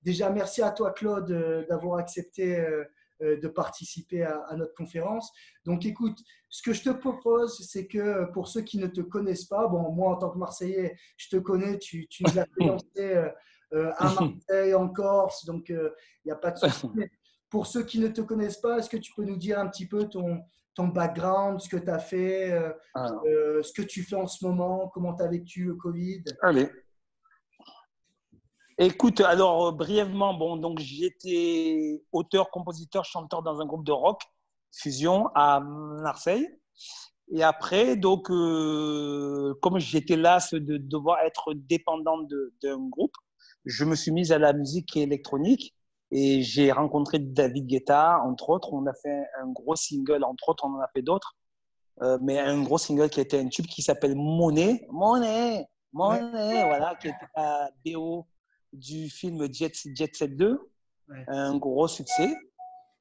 déjà, merci à toi, Claude, d'avoir accepté de participer à notre conférence. Donc, écoute, ce que je te propose, c'est que pour ceux qui ne te connaissent pas, bon, moi, en tant que Marseillais, je te connais, tu nous as fait danser à Marseille, en Corse, donc il n'y a pas de souci. Mais pour ceux qui ne te connaissent pas, est-ce que tu peux nous dire un petit peu ton background, ce que tu as fait, ce que tu fais en ce moment, comment tu as vécu le Covid? Allez. Écoute, alors brièvement, bon, donc j'étais auteur, compositeur, chanteur dans un groupe de rock fusion à Marseille. Et après, donc, comme j'étais las de devoir être dépendant d'un groupe, je me suis mise à la musique électronique et j'ai rencontré David Guetta, entre autres. On a fait un gros single, entre autres, on en a fait d'autres, mais un gros single qui était un tube qui s'appelle Money, Money, Ouais, Money, voilà, qui était la BO du film Jet Set 2, ouais. un gros succès.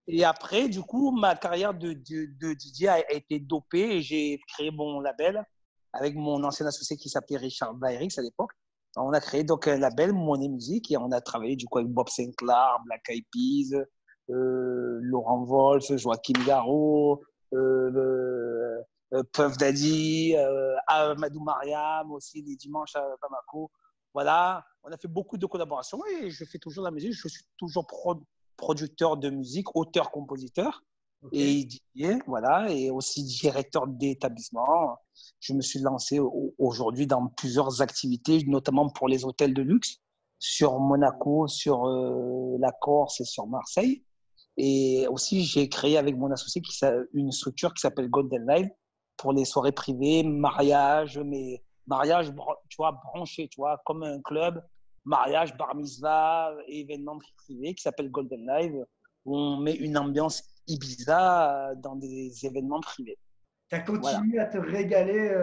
Et après, du coup, ma carrière de DJ a été dopée et j'ai créé mon label avec mon ancien associé qui s'appelait Richard Vairix à l'époque. On a créé donc un label, Money Music, et on a travaillé du coup avec Bob Sinclair, Black Eyed Peas, Laurent Wolf, Joachim Garraud, Puff Daddy, Amadou Mariam aussi, les dimanches à Bamako. Voilà, on a fait beaucoup de collaborations et je fais toujours la musique. Je suis toujours producteur de musique, auteur-compositeur Ok. et DJ, voilà, et aussi directeur d'établissement. Je me suis lancé aujourd'hui dans plusieurs activités, notamment pour les hôtels de luxe, sur Monaco, sur la Corse et sur Marseille. Et aussi, j'ai créé avec mon associé une structure qui s'appelle Golden Live pour les soirées privées, mariages, mais mariages, tu vois, branchés, tu vois, comme un club, mariage, bar mitzvah, événements privés qui s'appelle Golden Live, où on met une ambiance Ibiza dans des événements privés. Tu as Voilà. continué à te régaler.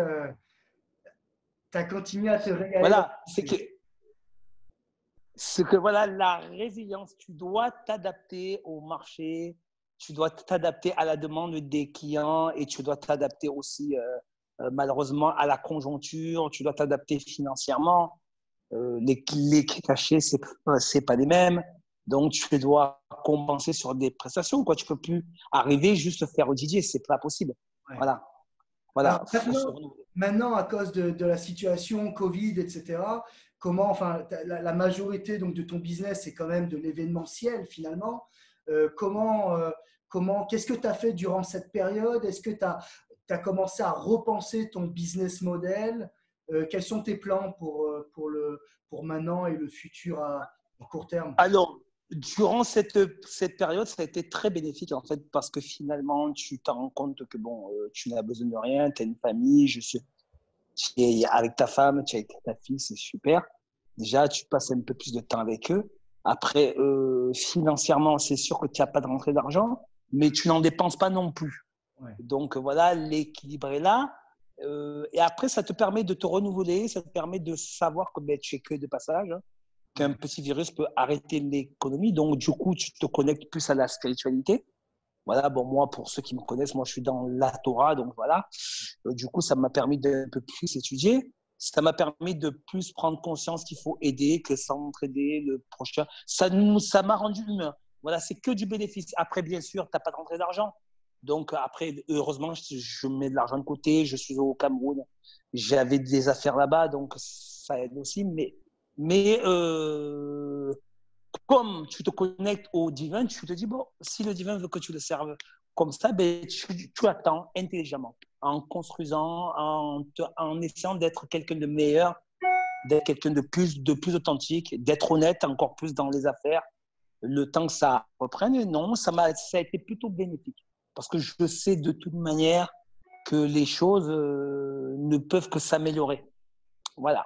T'as continué à te régaler dans Voilà, le métier. c'est que voilà, la résilience, tu dois t'adapter au marché, tu dois t'adapter à la demande des clients et tu dois t'adapter aussi malheureusement à la conjoncture, tu dois t'adapter financièrement. Les cachets, c'est pas les mêmes. Donc, tu dois compenser sur des prestations. Quoi. Tu peux plus arriver juste faire au DJ, c'est pas possible. Ouais. Voilà, Alors voilà, faut se maintenant, renouveler. maintenant, à cause de la situation Covid, etc., comment, enfin, la majorité donc, de ton business, c'est quand même de l'événementiel finalement. Comment, qu'est-ce que tu as fait durant cette période? Est-ce que tu as commencé à repenser ton business model? Quels sont tes plans pour maintenant et le futur à court terme? Alors, durant cette période, ça a été très bénéfique en fait parce que finalement, tu te rends compte que bon, tu n'as besoin de rien, tu as une famille, tu es avec ta femme, tu es avec ta fille, c'est super. Déjà, tu passes un peu plus de temps avec eux. Après, financièrement, c'est sûr que tu n'as pas de rentrée d'argent, mais tu n'en dépenses pas non plus. Ouais. Donc voilà, l'équilibre est là. Et après, ça te permet de te renouveler, ça te permet de savoir que ben, tu es que de passage, hein, qu'un Ouais. petit virus peut arrêter l'économie. Donc du coup, tu te connectes plus à la spiritualité. Voilà, bon, moi, pour ceux qui me connaissent, moi, je suis dans la Torah, donc voilà. Du coup, ça m'a permis d'un peu plus étudier. Ça m'a permis de plus prendre conscience qu'il faut aider, que s'entraider, le prochain. Ça m'a rendu humain. Voilà, c'est que du bénéfice. Après, bien sûr, tu n'as pas de rentrée d'argent. Donc, après, heureusement, je mets de l'argent de côté. Je suis au Cameroun. J'avais des affaires là-bas, donc ça aide aussi. Mais comme tu te connectes au divin, tu te dis, bon, si le divin veut que tu le serves comme ça, ben, tu attends intelligemment, en construisant, en essayant d'être quelqu'un de meilleur, d'être quelqu'un de plus authentique, d'être honnête encore plus dans les affaires, le temps que ça reprenne. Et non, ça a été plutôt bénéfique. Parce que je sais de toute manière que les choses ne peuvent que s'améliorer. Voilà.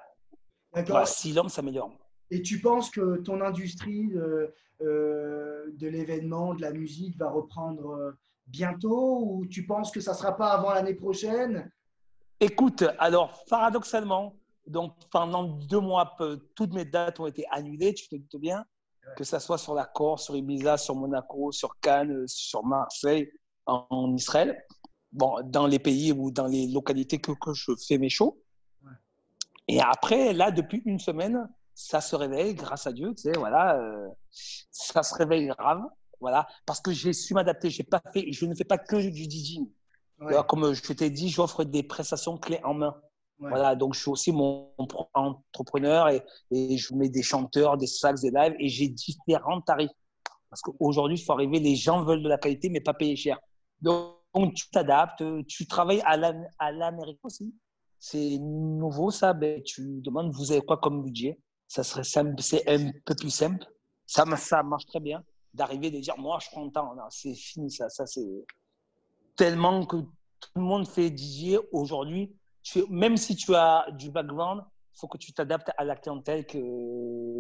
Voilà, D'accord. si l'homme s'améliore. Et tu penses que ton industrie de l'événement, de la musique va reprendre bientôt ou tu penses que ça ne sera pas avant l'année prochaine? Écoute, alors paradoxalement, donc pendant 2 mois, toutes mes dates ont été annulées, tu te doutes bien, que ça soit sur la Corse, sur Ibiza, sur Monaco, sur Cannes, sur Marseille, en Israël, bon, dans les pays ou dans les localités que je fais mes shows. Ouais. Et après, là, depuis une semaine, ça se réveille, grâce à Dieu, tu sais, voilà, ça se réveille grave, voilà, parce que j'ai su m'adapter. Je ne fais pas que du DJing. Ouais, Comme je t'ai dit, j'offre des prestations clés en main. ouais, Voilà, donc je suis aussi mon propre entrepreneur et je mets des chanteurs, des sax, des lives et j'ai différents tarifs. Parce qu'aujourd'hui, il faut arriver, les gens veulent de la qualité, mais pas payer cher. Donc tu t'adaptes, tu travailles à l'amérique aussi. C'est nouveau, ça. Ben, tu demandes, vous avez quoi comme budget? Ça serait simple, c'est un peu plus simple. Ça marche très bien d'arriver de dire, moi, je prends le temps. Non, c'est fini, ça c'est tellement que tout le monde fait DJ aujourd'hui. Même si tu as du background, il faut que tu t'adaptes à la clientèle,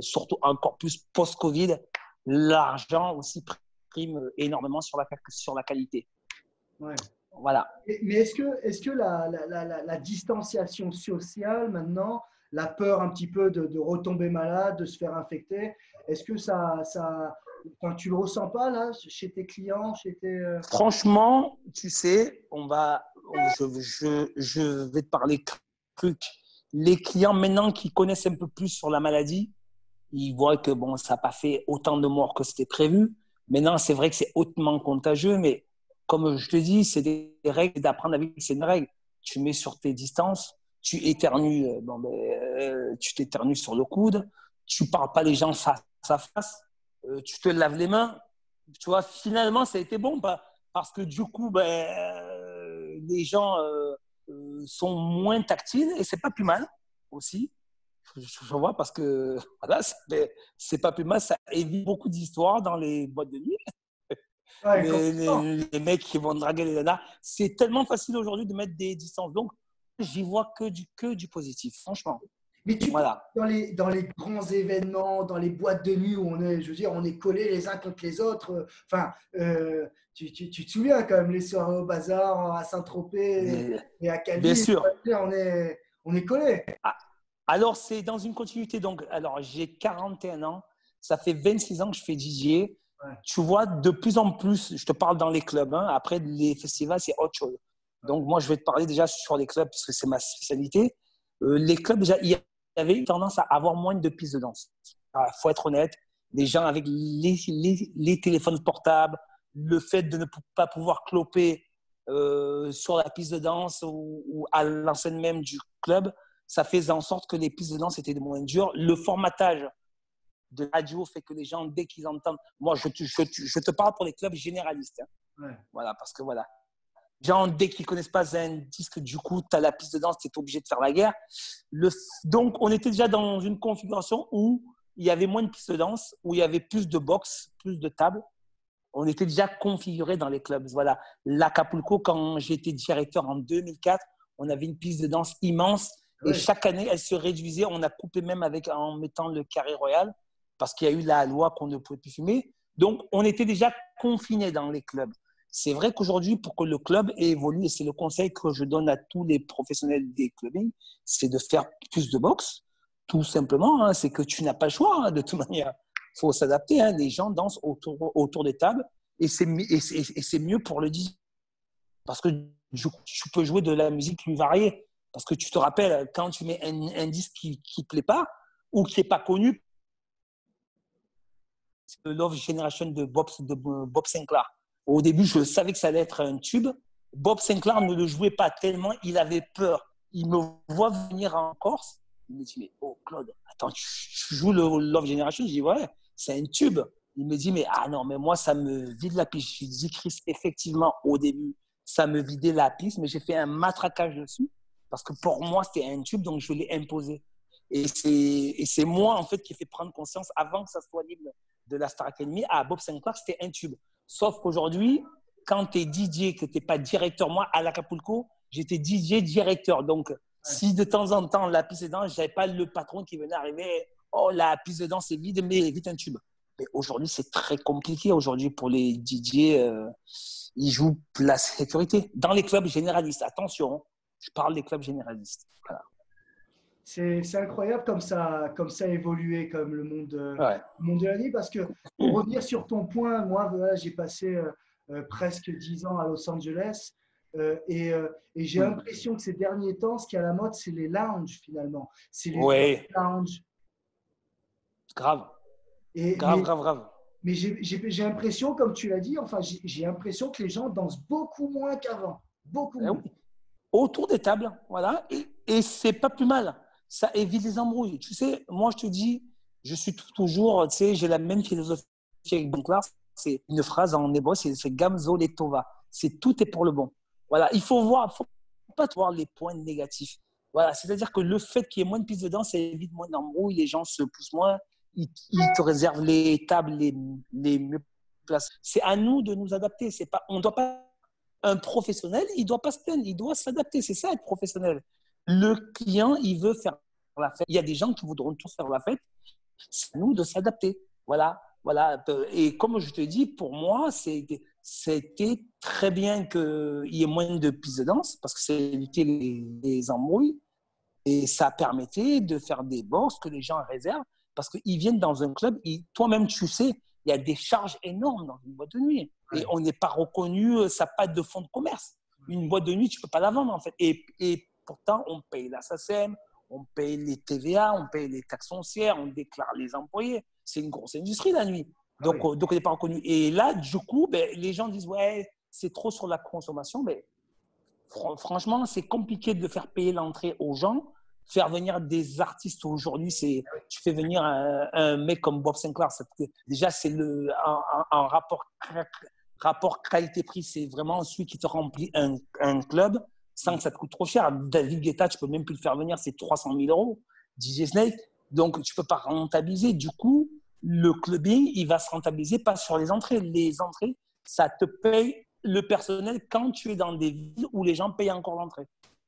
surtout encore plus post-Covid. L'argent aussi prime énormément sur la qualité. ouais. Voilà. Mais est-ce que la distanciation sociale maintenant, la peur un petit peu de retomber malade, de se faire infecter, est-ce que enfin, tu le ressens pas là chez tes clients, chez tes… Franchement, tu sais, je vais te parler truc. Les clients maintenant qui connaissent un peu plus sur la maladie, ils voient que bon, ça n'a pas fait autant de morts que c'était prévu. Maintenant, c'est vrai que c'est hautement contagieux, mais comme je te dis, c'est des règles d'apprendre avec ces règles. Tu mets sur tes distances, tu éternues, tu t'éternues sur le coude, tu parles pas les gens face à face, tu te laves les mains. Tu vois, finalement, ça a été bon parce que du coup, les gens sont moins tactiles et c'est pas plus mal aussi. Je vois parce que voilà, c'est pas plus mal, ça évite beaucoup d'histoires dans les boîtes de nuit. Ouais, complètement. Les mecs qui vont draguer les nanas, c'est tellement facile aujourd'hui de mettre des distances. Donc, j'y vois que du positif, franchement. Mais tu penses Voilà. que dans les grands événements, dans les boîtes de nuit où on est, je veux dire, on est collés les uns contre les autres. Enfin, tu te souviens quand même les soirées au bazar à Saint-Tropez Et, et à bien Calvi, sûr. on est collés. Ah, alors, c'est dans une continuité. Donc, alors, j'ai 41 ans. Ça fait 26 ans que je fais DJ. Ouais, Tu vois, de plus en plus, je te parle dans les clubs. Hein. Après, les festivals, c'est autre chose. ouais, Donc, moi, je vais te parler déjà sur les clubs parce que c'est ma spécialité. Les clubs, déjà, il y avait une tendance à avoir moins de pistes de danse. Il faut être honnête. Les gens avec les téléphones portables, le fait de ne pas pouvoir cloper sur la piste de danse ou à l'enseigne même du club, ça faisait en sorte que les pistes de danse étaient de moins dures. Le formatage de la radio fait que les gens, dès qu'ils entendent… Moi, je te parle pour les clubs généralistes. Hein. ouais. Voilà, parce que voilà. Gens, dès qu'ils ne connaissent pas un disque, du coup, tu as la piste de danse, tu es obligé de faire la guerre. Donc, on était déjà dans une configuration où il y avait moins de pistes de danse, où il y avait plus de box, plus de tables. On était déjà configuré dans les clubs. Voilà. L'Acapulco, quand j'étais directeur en 2004, on avait une piste de danse immense et Ouais. chaque année, elle se réduisait. On a coupé même en mettant le carré royal parce qu'il y a eu la loi qu'on ne pouvait plus fumer. Donc, on était déjà confiné dans les clubs. C'est vrai qu'aujourd'hui, pour que le club évolue, et c'est le conseil que je donne à tous les professionnels des clubbing, c'est de faire plus de boxe, tout simplement. Hein, c'est que tu n'as pas le choix, hein, de toute manière. Il faut s'adapter. Hein, les gens dansent autour des tables et c'est mieux pour le DJ. Parce que tu peux jouer de la musique plus variée. Parce que tu te rappelles, quand tu mets un disque qui ne plaît pas ou qui n'est pas connu, c'est le Love Generation de Bob Sinclair. Au début, je savais que ça allait être un tube. Bob Sinclair ne le jouait pas tellement, il avait peur. Il me voit venir en Corse. Il me dit, mais oh Claude, attends, tu joues le Love Generation? Je dis, ouais, c'est un tube. Il me dit, mais ah non, mais moi, ça me vide la piste. Je lui dis, Chris, effectivement, au début, ça me vidait la piste, mais j'ai fait un matraquage dessus parce que pour moi, c'était un tube, donc je l'ai imposé. Et c'est moi, en fait, qui ai fait prendre conscience avant que ça soit libre de la Star Academy à Bob Sinclair, c'était un tube. Sauf qu'aujourd'hui, quand tu es DJ, que tu n'es pas directeur, moi, à l'Acapulco, j'étais DJ directeur. Donc, Ouais. si de temps en temps, la piste de danse, je n'avais pas le patron qui venait arriver, oh, la piste de danse est vide, mais vite un tube. Mais aujourd'hui, c'est très compliqué. Aujourd'hui, pour les DJ, ils jouent la sécurité. Dans les clubs généralistes, attention, je parle des clubs généralistes. Voilà. C'est incroyable comme ça a évolué, comme Ouais. le monde de la nuit. Parce que pour revenir sur ton point, moi, voilà, j'ai passé presque 10 ans à Los Angeles et j'ai Hmm. l'impression que ces derniers temps, ce qui est à la mode, c'est les lounges finalement. C'est les Ouais. lounges. Grave, Et, grave, grave, grave. mais j'ai l'impression, comme tu l'as dit, enfin, j'ai l'impression que les gens dansent beaucoup moins qu'avant. Beaucoup Eh moins. oui. Autour des tables, voilà. Et c'est pas plus mal. Ça évite les embrouilles. Tu sais, moi, je te dis, je suis toujours, tu sais, j'ai la même philosophie avec Bonclar. C'est une phrase en hébreu, c'est Gamzo le Tova. C'est tout est pour le bon. Voilà. Il faut pas voir les points négatifs. Voilà. C'est-à-dire que le fait qu'il y ait moins de pistes de danse, ça évite moins d'embrouilles. Les gens se poussent moins. Ils te réservent les tables les mieux placées. C'est à nous de nous adapter. C'est pas, on doit pas un professionnel, il ne doit pas se plaindre, il doit s'adapter. C'est ça, être professionnel. Le client, il veut faire la fête. Il y a des gens qui voudront tous faire la fête. C'est à nous de s'adapter. Voilà, voilà. Et comme je te dis, pour moi, c'était très bien qu'il y ait moins de pistes de danse parce que c'est éviter les embrouilles et ça permettait de faire des bourses que les gens réservent parce qu'ils viennent dans un club. Toi-même, tu sais, il y a des charges énormes dans une boîte de nuit. Et Ouais. on n'est pas reconnu, ça n'a pas de fonds de commerce. Une boîte de nuit, tu ne peux pas la vendre, en fait. Et pourtant, on paye la SACEM, on paye les TVA, on paye les taxes foncières, on déclare les employés. C'est une grosse industrie, la nuit. Ah oui. Donc on n'est pas reconnu. Et là, du coup, ben, les gens disent, ouais, c'est trop sur la consommation. Mais franchement, c'est compliqué de faire payer l'entrée aux gens. Faire venir des artistes aujourd'hui, tu fais venir un mec comme Bob Sinclair. Déjà, c'est un rapport qualité-prix. C'est vraiment celui qui te remplit un club sans que ça te coûte trop cher. David Guetta, tu peux même plus le faire venir, c'est 300 000 euros. DJ Snake, donc tu peux pas rentabiliser. Du coup, le clubbing, il va se rentabiliser pas sur les entrées. Les entrées, ça te paye le personnel quand tu es dans des villes où les gens payent encore l'entrée.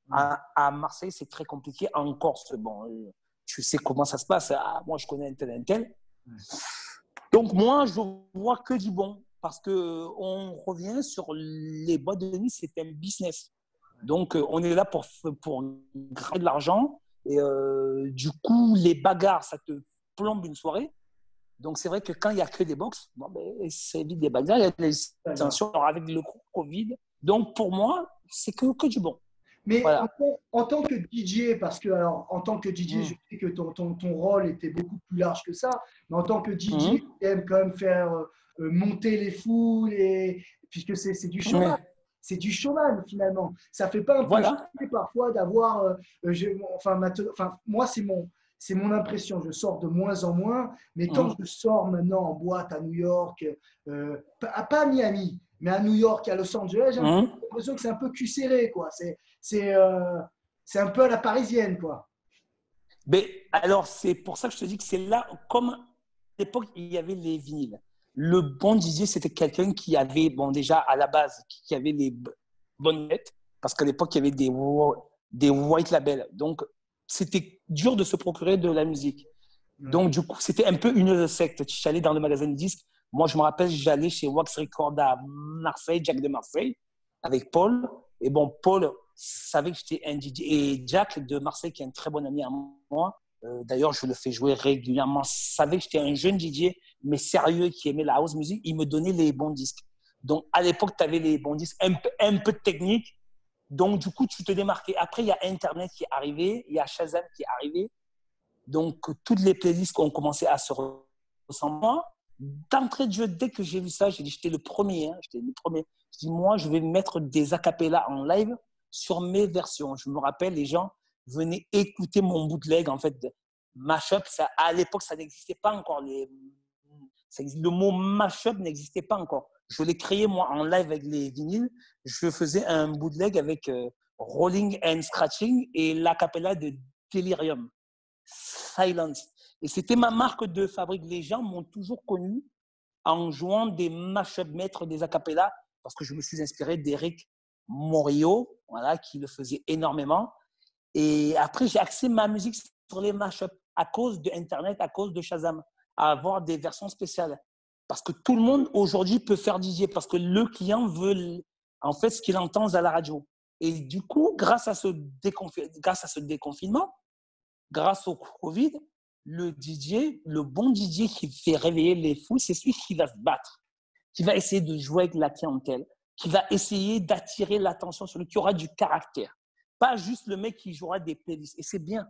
À Marseille, c'est très compliqué. En Corse, bon, tu sais comment ça se passe. Ah, moi, je connais un tel. Donc, moi, je vois que du bon parce qu'on revient sur les boîtes de nuit, c'est un business. Donc, on est là pour gagner de l'argent. Et du coup, les bagarres, ça te plombe une soirée. Donc, c'est vrai que quand il n'y a que des box, bon, ben, ça évite des bagarres. Il y a des tensions avec le Covid. Donc, pour moi, c'est que du bon. Mais Voilà. en tant que DJ, parce que alors, en tant que DJ, je Mmh. sais que ton rôle était beaucoup plus large que ça, mais en tant que DJ, Mmh. tu aimes quand même faire monter les foules, puisque c'est du showman. Mais C'est du showman finalement. Ça fait pas un peu voilà. chier parfois d'avoir. Enfin, moi, c'est mon impression. Je sors de moins en moins, mais quand Mmh. je sors maintenant en boîte à New York, pas à Miami, mais à New York, à Los Angeles, j'ai Mmh. l'impression que c'est un peu cul serré, quoi. C'est euh, c'est un peu à la parisienne, quoi. Mais alors, c'est pour ça que je te dis que c'est là, comme à l'époque, il y avait les vinyles. Le bon DJ, c'était quelqu'un qui avait, bon, déjà à la base, qui avait les bonnes lettres, parce qu'à l'époque, il y avait des white labels. Donc, c'était dur de se procurer de la musique. Ouais. Donc, du coup, c'était un peu une secte. Tu allais dans le magasin de disques. Moi, je me rappelle, j'allais chez Wax Record à Marseille, Jack de Marseille, avec Paul. Et bon, Paul savait que j'étais un DJ. Et Jack de Marseille, qui est un très bon ami à moi, d'ailleurs, je le fais jouer régulièrement, savait que j'étais un jeune DJ, mais sérieux, qui aimait la house music. Il me donnait les bons disques. Donc, à l'époque, tu avais les bons disques, un peu de technique. Donc, du coup, tu te démarquais. Après, il y a Internet qui est arrivé, il y a Shazam qui est arrivé. Donc, toutes les playlists ont commencé à se ressembler. D'entrée de jeu, dès que j'ai vu ça, j'ai dit, j'étais le premier. Hein, j'étais le premier. Je dis, moi, je vais mettre des acapellas en live sur mes versions. Je me rappelle, les gens venaient écouter mon bootleg, en fait, mashup. Ça, à l'époque, ça n'existait pas encore. Le mot mashup n'existait pas encore. Je l'ai créé, moi, en live avec les vinyles. Je faisais un bootleg avec Rolling and Scratching et l'acapella de Delirium. Silence. Et c'était ma marque de fabrique. Les gens m'ont toujours connu en jouant des mashup maîtres des acapellas parce que je me suis inspiré d'Eric Morillo, voilà, qui le faisait énormément. Et après, j'ai axé ma musique sur les mashups à cause de Internet, à cause de Shazam, à avoir des versions spéciales. Parce que tout le monde aujourd'hui peut faire DJ parce que le client veut en fait ce qu'il entend à la radio. Et du coup, grâce à ce déconfinement, grâce au Covid, le DJ, le bon DJ qui fait réveiller les foules, c'est celui qui va se battre, qui va essayer de jouer avec la clientèle, qui va essayer d'attirer l'attention sur lui, qui aura du caractère. Pas juste le mec qui jouera des playlists. Et c'est bien.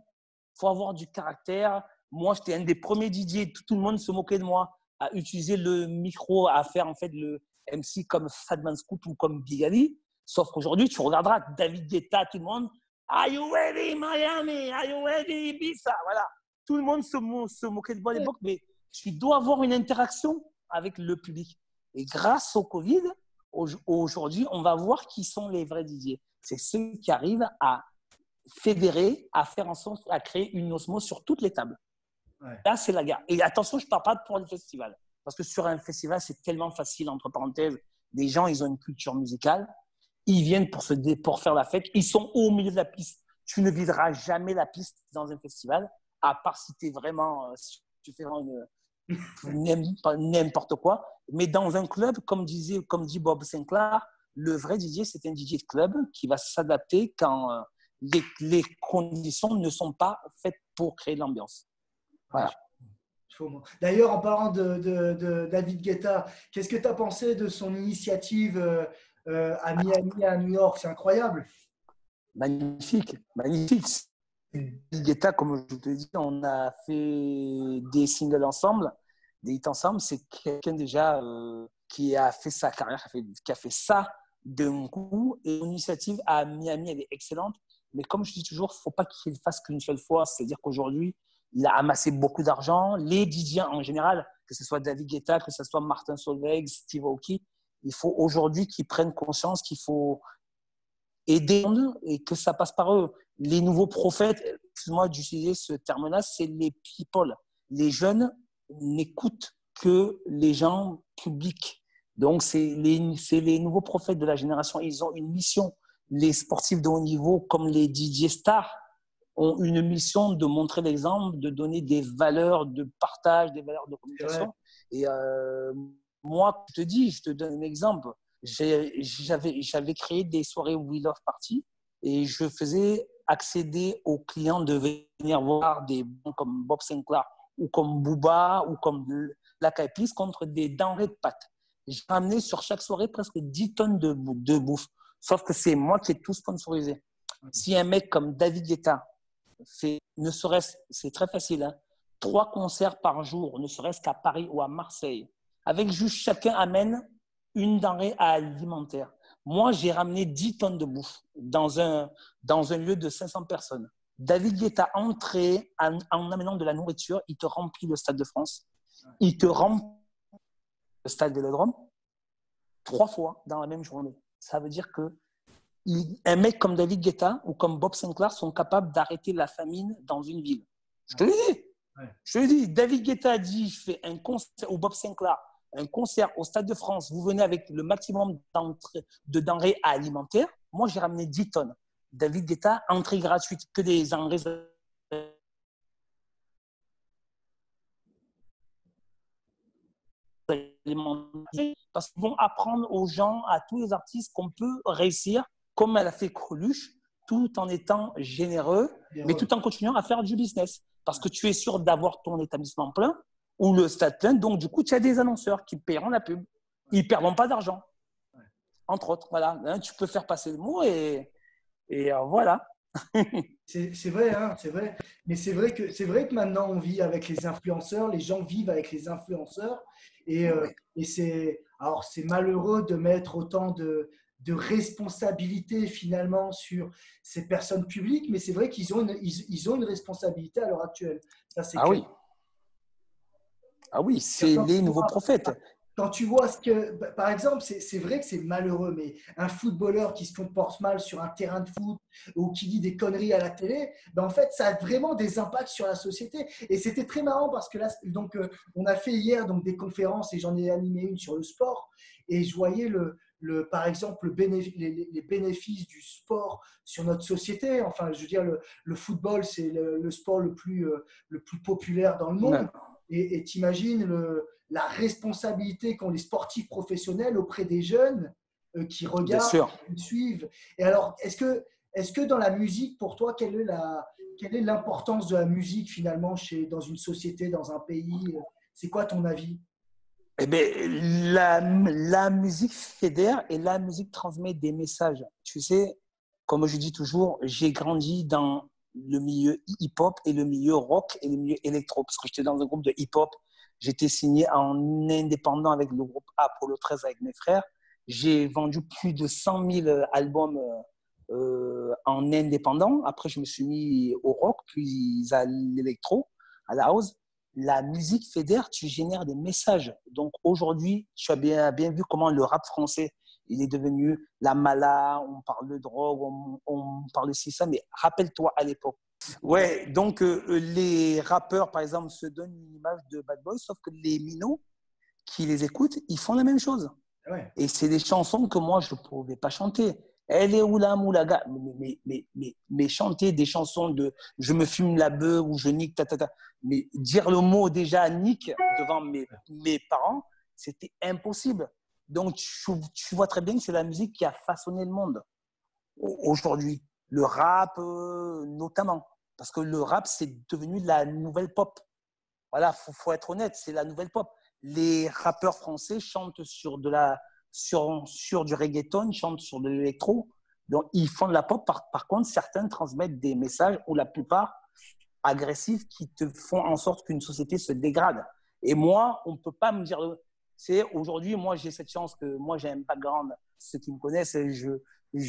Il faut avoir du caractère. Moi, j'étais un des premiers DJ. Tout le monde se moquait de moi à utiliser le micro, à faire en fait le MC comme Fatman Scoop ou comme Big Ali. Sauf qu'aujourd'hui, tu regarderas David Guetta, tout le monde. Are you ready, Miami? Are you ready, Ibiza? Voilà. Tout le monde se moquait de moi à l'époque, mais tu dois avoir une interaction avec le public. Et grâce au Covid, aujourd'hui, on va voir qui sont les vrais DJ. C'est ceux qui arrivent à fédérer, à faire en sorte, à créer une osmose sur toutes les tables. Ouais. Là, c'est la guerre. Et attention, je ne parle pas pour les festivals. Parce que sur un festival, c'est tellement facile, entre parenthèses. Les gens, ils ont une culture musicale. Ils viennent pour faire la fête. Ils sont au milieu de la piste. Tu ne videras jamais la piste dans un festival, à part si tu es vraiment, si tu fais n'importe quoi. Mais dans un club, comme dit Bob Sinclair, le vrai DJ, c'est un DJ de club qui va s'adapter quand les conditions ne sont pas faites pour créer l'ambiance. Voilà. D'ailleurs, en parlant de David Guetta, qu'est-ce que tu as pensé de son initiative à Miami, à New York? C'est incroyable. Magnifique, magnifique. David Guetta, comme je te dis, on a fait des singles ensemble, des hits ensemble. C'est quelqu'un déjà qui a fait sa carrière, qui a fait ça d'un coup. Et l'initiative à Miami, elle est excellente. Mais comme je dis toujours, il ne faut pas qu'il ne fasse qu'une seule fois. C'est-à-dire qu'aujourd'hui, il a amassé beaucoup d'argent. Les DJ en général, que ce soit David Guetta, que ce soit Martin Solveig, Steve Aoki, il faut aujourd'hui qu'ils prennent conscience qu'il faut aider et que ça passe par eux. Les nouveaux prophètes, excuse-moi d'utiliser ce terme-là, c'est les people. Les jeunes n'écoutent que les gens publics. Donc, c'est les nouveaux prophètes de la génération. Ils ont une mission. Les sportifs de haut niveau, comme les DJ stars, ont une mission de montrer l'exemple, de donner des valeurs de partage, des valeurs de communication. Et moi, je te donne un exemple. J'avais créé des soirées We Love Party et je faisais accéder aux clients de venir voir des bons comme Bob Sinclair ou comme Booba ou comme Black Eyed Peas contre des denrées de pâtes. J'ai ramené sur chaque soirée presque 10 tonnes de bouffe. Sauf que c'est moi qui ai tout sponsorisé. Si un mec comme David Guetta fait, ne serait-ce, c'est très facile, hein, 3 concerts par jour, ne serait-ce qu'à Paris ou à Marseille, avec juste chacun amène une denrée alimentaire. Moi, j'ai ramené 10 tonnes de bouffe dans un lieu de 500 personnes. David Guetta entré en amenant de la nourriture, il te remplit le Stade de France, il te remplit le Stade Vélodrome 3 fois dans la même journée. Ça veut dire que un mec comme David Guetta ou comme Bob Sinclair sont capables d'arrêter la famine dans une ville. Je te le dis. Je te le dis. David Guetta a dit, je fais un concert, ou Bob Sinclair, un concert au Stade de France, vous venez avec le maximum de denrées alimentaires. Moi, j'ai ramené 10 tonnes. David Guetta, entrée gratuite, que des denrées alimentaires, parce qu'ils vont apprendre aux gens, à tous les artistes, qu'on peut réussir comme elle a fait Coluche, tout en étant généreux, mais tout en continuant à faire du business. Parce que tu es sûr d'avoir ton établissement plein ou le stade plein. Donc, du coup, tu as des annonceurs qui paieront la pub. Ils ne perdront pas d'argent. Entre autres, voilà. Hein, tu peux faire passer le mot et voilà. C'est vrai, hein, c'est vrai. Mais c'est vrai que maintenant, on vit avec les influenceurs. Les gens vivent avec les influenceurs. Et c'est malheureux de mettre autant de responsabilité finalement sur ces personnes publiques, mais c'est vrai qu'ils ont une responsabilité à l'heure actuelle. Ça, c'est clair. Oui. Ah oui, c'est les nouveaux prophètes. Quand tu vois ce que, par exemple, c'est vrai que c'est malheureux, mais un footballeur qui se comporte mal sur un terrain de foot ou qui dit des conneries à la télé, ben en fait, ça a vraiment des impacts sur la société. Et c'était très marrant parce que là, donc, on a fait hier donc, des conférences et j'en ai animé une sur le sport et je voyais par exemple, les bénéfices du sport sur notre société. Enfin, je veux dire, le football, c'est le sport le plus populaire dans le monde. Ouais. Et t'imagines la responsabilité qu'ont les sportifs professionnels auprès des jeunes qui regardent, qui suivent. Et alors, est-ce que dans la musique, pour toi, quelle est l'importance de la musique finalement dans une société, dans un pays? C'est quoi ton avis? Eh bien, la musique fédère et la musique transmet des messages. Tu sais, comme je dis toujours, j'ai grandi dans le milieu hip-hop et le milieu rock et le milieu électro. Parce que j'étais dans un groupe de hip-hop. J'étais signé en indépendant avec le groupe Apollo 13 avec mes frères. J'ai vendu plus de 100 000 albums en indépendant. Après, je me suis mis au rock, puis à l'électro, à la house. La musique fédère, tu génères des messages. Donc aujourd'hui, tu as bien vu comment le rap français, il est devenu la mala, on parle de drogue, on parle de ci, ça, mais rappelle-toi à l'époque. Ouais, donc les rappeurs, par exemple, se donnent une image de bad boy, sauf que les minots qui les écoutent, ils font la même chose. Ouais. Et c'est des chansons que moi, je ne pouvais pas chanter. Elle est où la moulaga, mais chanter des chansons de je me fume la beuh ou je nique, mais dire le mot déjà nique devant mes parents, c'était impossible. Donc, tu vois très bien que c'est la musique qui a façonné le monde aujourd'hui. Le rap, notamment. Parce que le rap, c'est devenu la nouvelle pop. Voilà, faut être honnête, c'est la nouvelle pop. Les rappeurs français chantent sur du reggaeton, chantent sur de l'électro. Donc, ils font de la pop. Par contre, certains transmettent des messages, ou la plupart agressifs, qui te font en sorte qu'une société se dégrade. Et moi, on ne peut pas me dire… Aujourd'hui, moi, j'ai cette chance que moi, j'ai un background. Ceux qui me connaissent,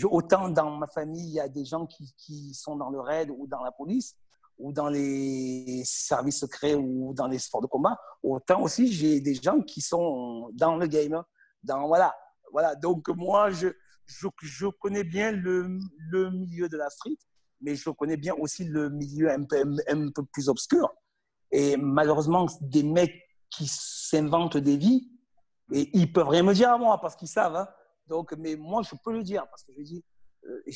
autant dans ma famille, il y a des gens qui sont dans le raid ou dans la police ou dans les services secrets ou dans les sports de combat, autant aussi j'ai des gens qui sont dans le game. Voilà. Donc moi, je connais bien le milieu de la street, mais je connais bien aussi le milieu un peu plus obscur. Et malheureusement, des mecs qui s'inventent des vies, et ils peuvent rien me dire à moi parce qu'ils savent. Hein. Donc, mais moi, je peux le dire parce que j'ai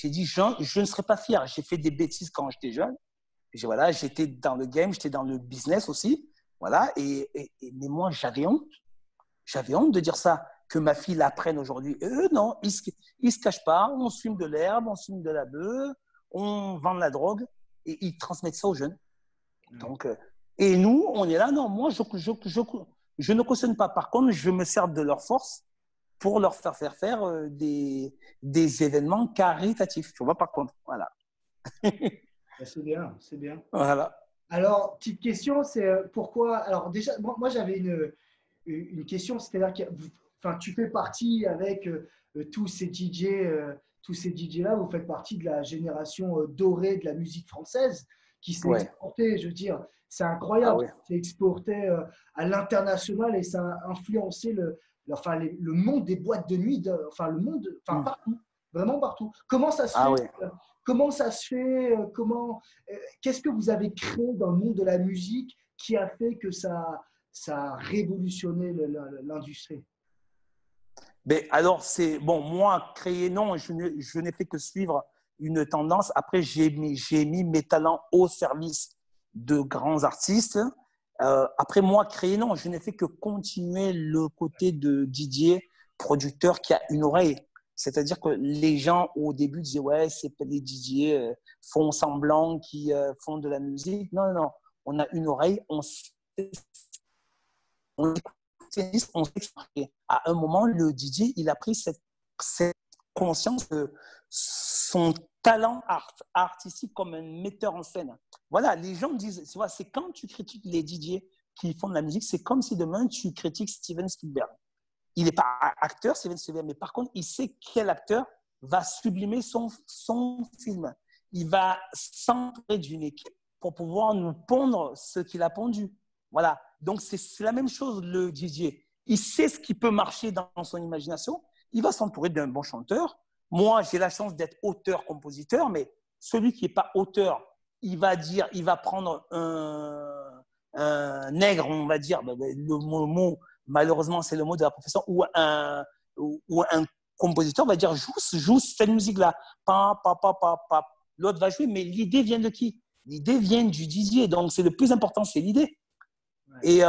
dit, je ne serai pas fier. J'ai fait des bêtises quand j'étais jeune. Voilà, j'étais dans le game, j'étais dans le business aussi. Voilà, mais moi, j'avais honte. J'avais honte de dire ça, que ma fille l'apprenne aujourd'hui. Eux, non, ils se cachent pas. On fume de l'herbe, on fume de la beuh, on vend de la drogue et ils transmettent ça aux jeunes. Donc, et nous, on est là, non, moi, je ne cautionne pas. Par contre, je me sers de leur force pour leur faire des événements caritatifs. Tu vois, par contre, voilà. C'est bien, c'est bien. Voilà. Alors, petite question, c'est pourquoi… Alors déjà, moi j'avais une question, c'est-à-dire que enfin, tu fais partie avec tous ces DJ-là, vous faites partie de la génération dorée de la musique française qui s'est exportée, je veux dire, c'est incroyable, c'est exporté à l'international et ça a influencé le monde des boîtes de nuit, partout, vraiment partout. Comment ça se fait Comment ça se fait qu'est-ce que vous avez créé dans le monde de la musique qui a fait que ça a révolutionné l'industrie? Alors, moi, créer, non, je n'ai fait que suivre une tendance. Après, j'ai mis mes talents au service de grands artistes. Après, moi, créer, non, je n'ai fait que continuer le côté de Didier, producteur qui a une oreille. C'est-à-dire que les gens, au début, disaient « Ouais, c'est pas les DJ font semblant, qui font de la musique. » Non, non, non. On a une oreille, on s'exprime. À un moment, le DJ, il a pris cette conscience de son talent artistique comme un metteur en scène. Voilà, les gens disent, tu vois, c'est quand tu critiques les DJ qui font de la musique, c'est comme si demain tu critiques Steven Spielberg. Il n'est pas acteur, Steven Spielberg, mais par contre, il sait quel acteur va sublimer son film. Il va s'entourer d'une équipe pour pouvoir nous pondre ce qu'il a pondu. Voilà. Donc, c'est la même chose, le DJ. Il sait ce qui peut marcher dans son imagination. Il va s'entourer d'un bon chanteur. Moi, j'ai la chance d'être auteur-compositeur, mais celui qui n'est pas auteur, il va prendre un nègre, on va dire, le mot malheureusement, c'est le mot de la profession, ou un compositeur va dire joue cette musique-là. L'autre va jouer, mais l'idée vient de qui? L'idée vient du DJ. Donc, c'est le plus important, c'est l'idée. Ouais. Et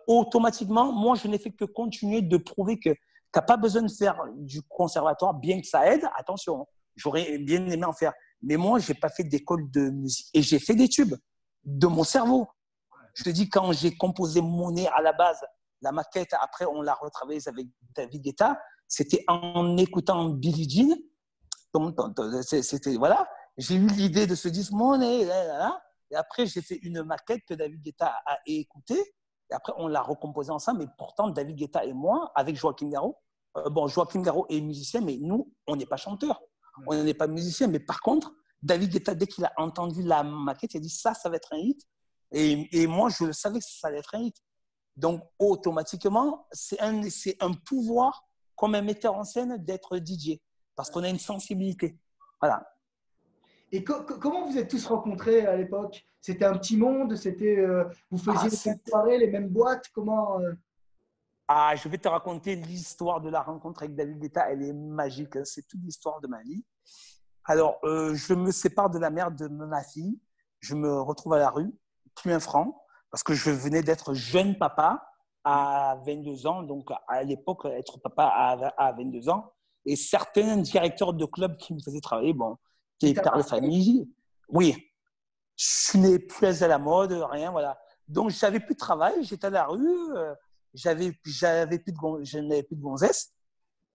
automatiquement, moi, je n'ai fait que continuer de prouver que tu n'as pas besoin de faire du conservatoire, bien que ça aide. Attention, j'aurais bien aimé en faire. Mais moi, je n'ai pas fait d'école de musique. Et j'ai fait des tubes de mon cerveau. Je te dis, quand j'ai composé Monet à la base, la maquette, après, on l'a retravaillée avec David Guetta. C'était en écoutant Billie Jean. C'était, voilà. j'ai eu l'idée de ce disque Money, là, là, là. Et après, j'ai fait une maquette que David Guetta a écoutée. Et après, on l'a recomposée ensemble. Mais pourtant, David Guetta et moi, avec Joachim Garraud, bon, Joachim Garraud est musicien, mais nous, on n'est pas chanteurs. On n'est pas musicien. Mais par contre, David Guetta, dès qu'il a entendu la maquette, il a dit ça va être un hit. Et moi, je savais que ça allait être un hit. Donc, automatiquement, c'est un pouvoir, comme un metteur en scène, d'être DJ. Parce qu'on a une sensibilité. Voilà. Et comment vous êtes tous rencontrés à l'époque? C'était un petit monde? Vous Ah, faisiez les mêmes soirées, les mêmes boîtes? je vais te raconter l'histoire de la rencontre avec David Guetta. Elle est magique. C'est toute l'histoire de ma vie. Alors, je me sépare de la mère de ma fille. Je me retrouve à la rue, plus un franc, parce que je venais d'être jeune papa à 22 ans. Donc, à l'époque, être papa à 22 ans. Et certains directeurs de clubs qui me faisaient travailler, bon, t'es père de famille. Oui, je n'ai plus à la mode, rien, voilà. Donc, j'avais plus de travail, j'étais à la rue, je n'avais plus de gonzesse.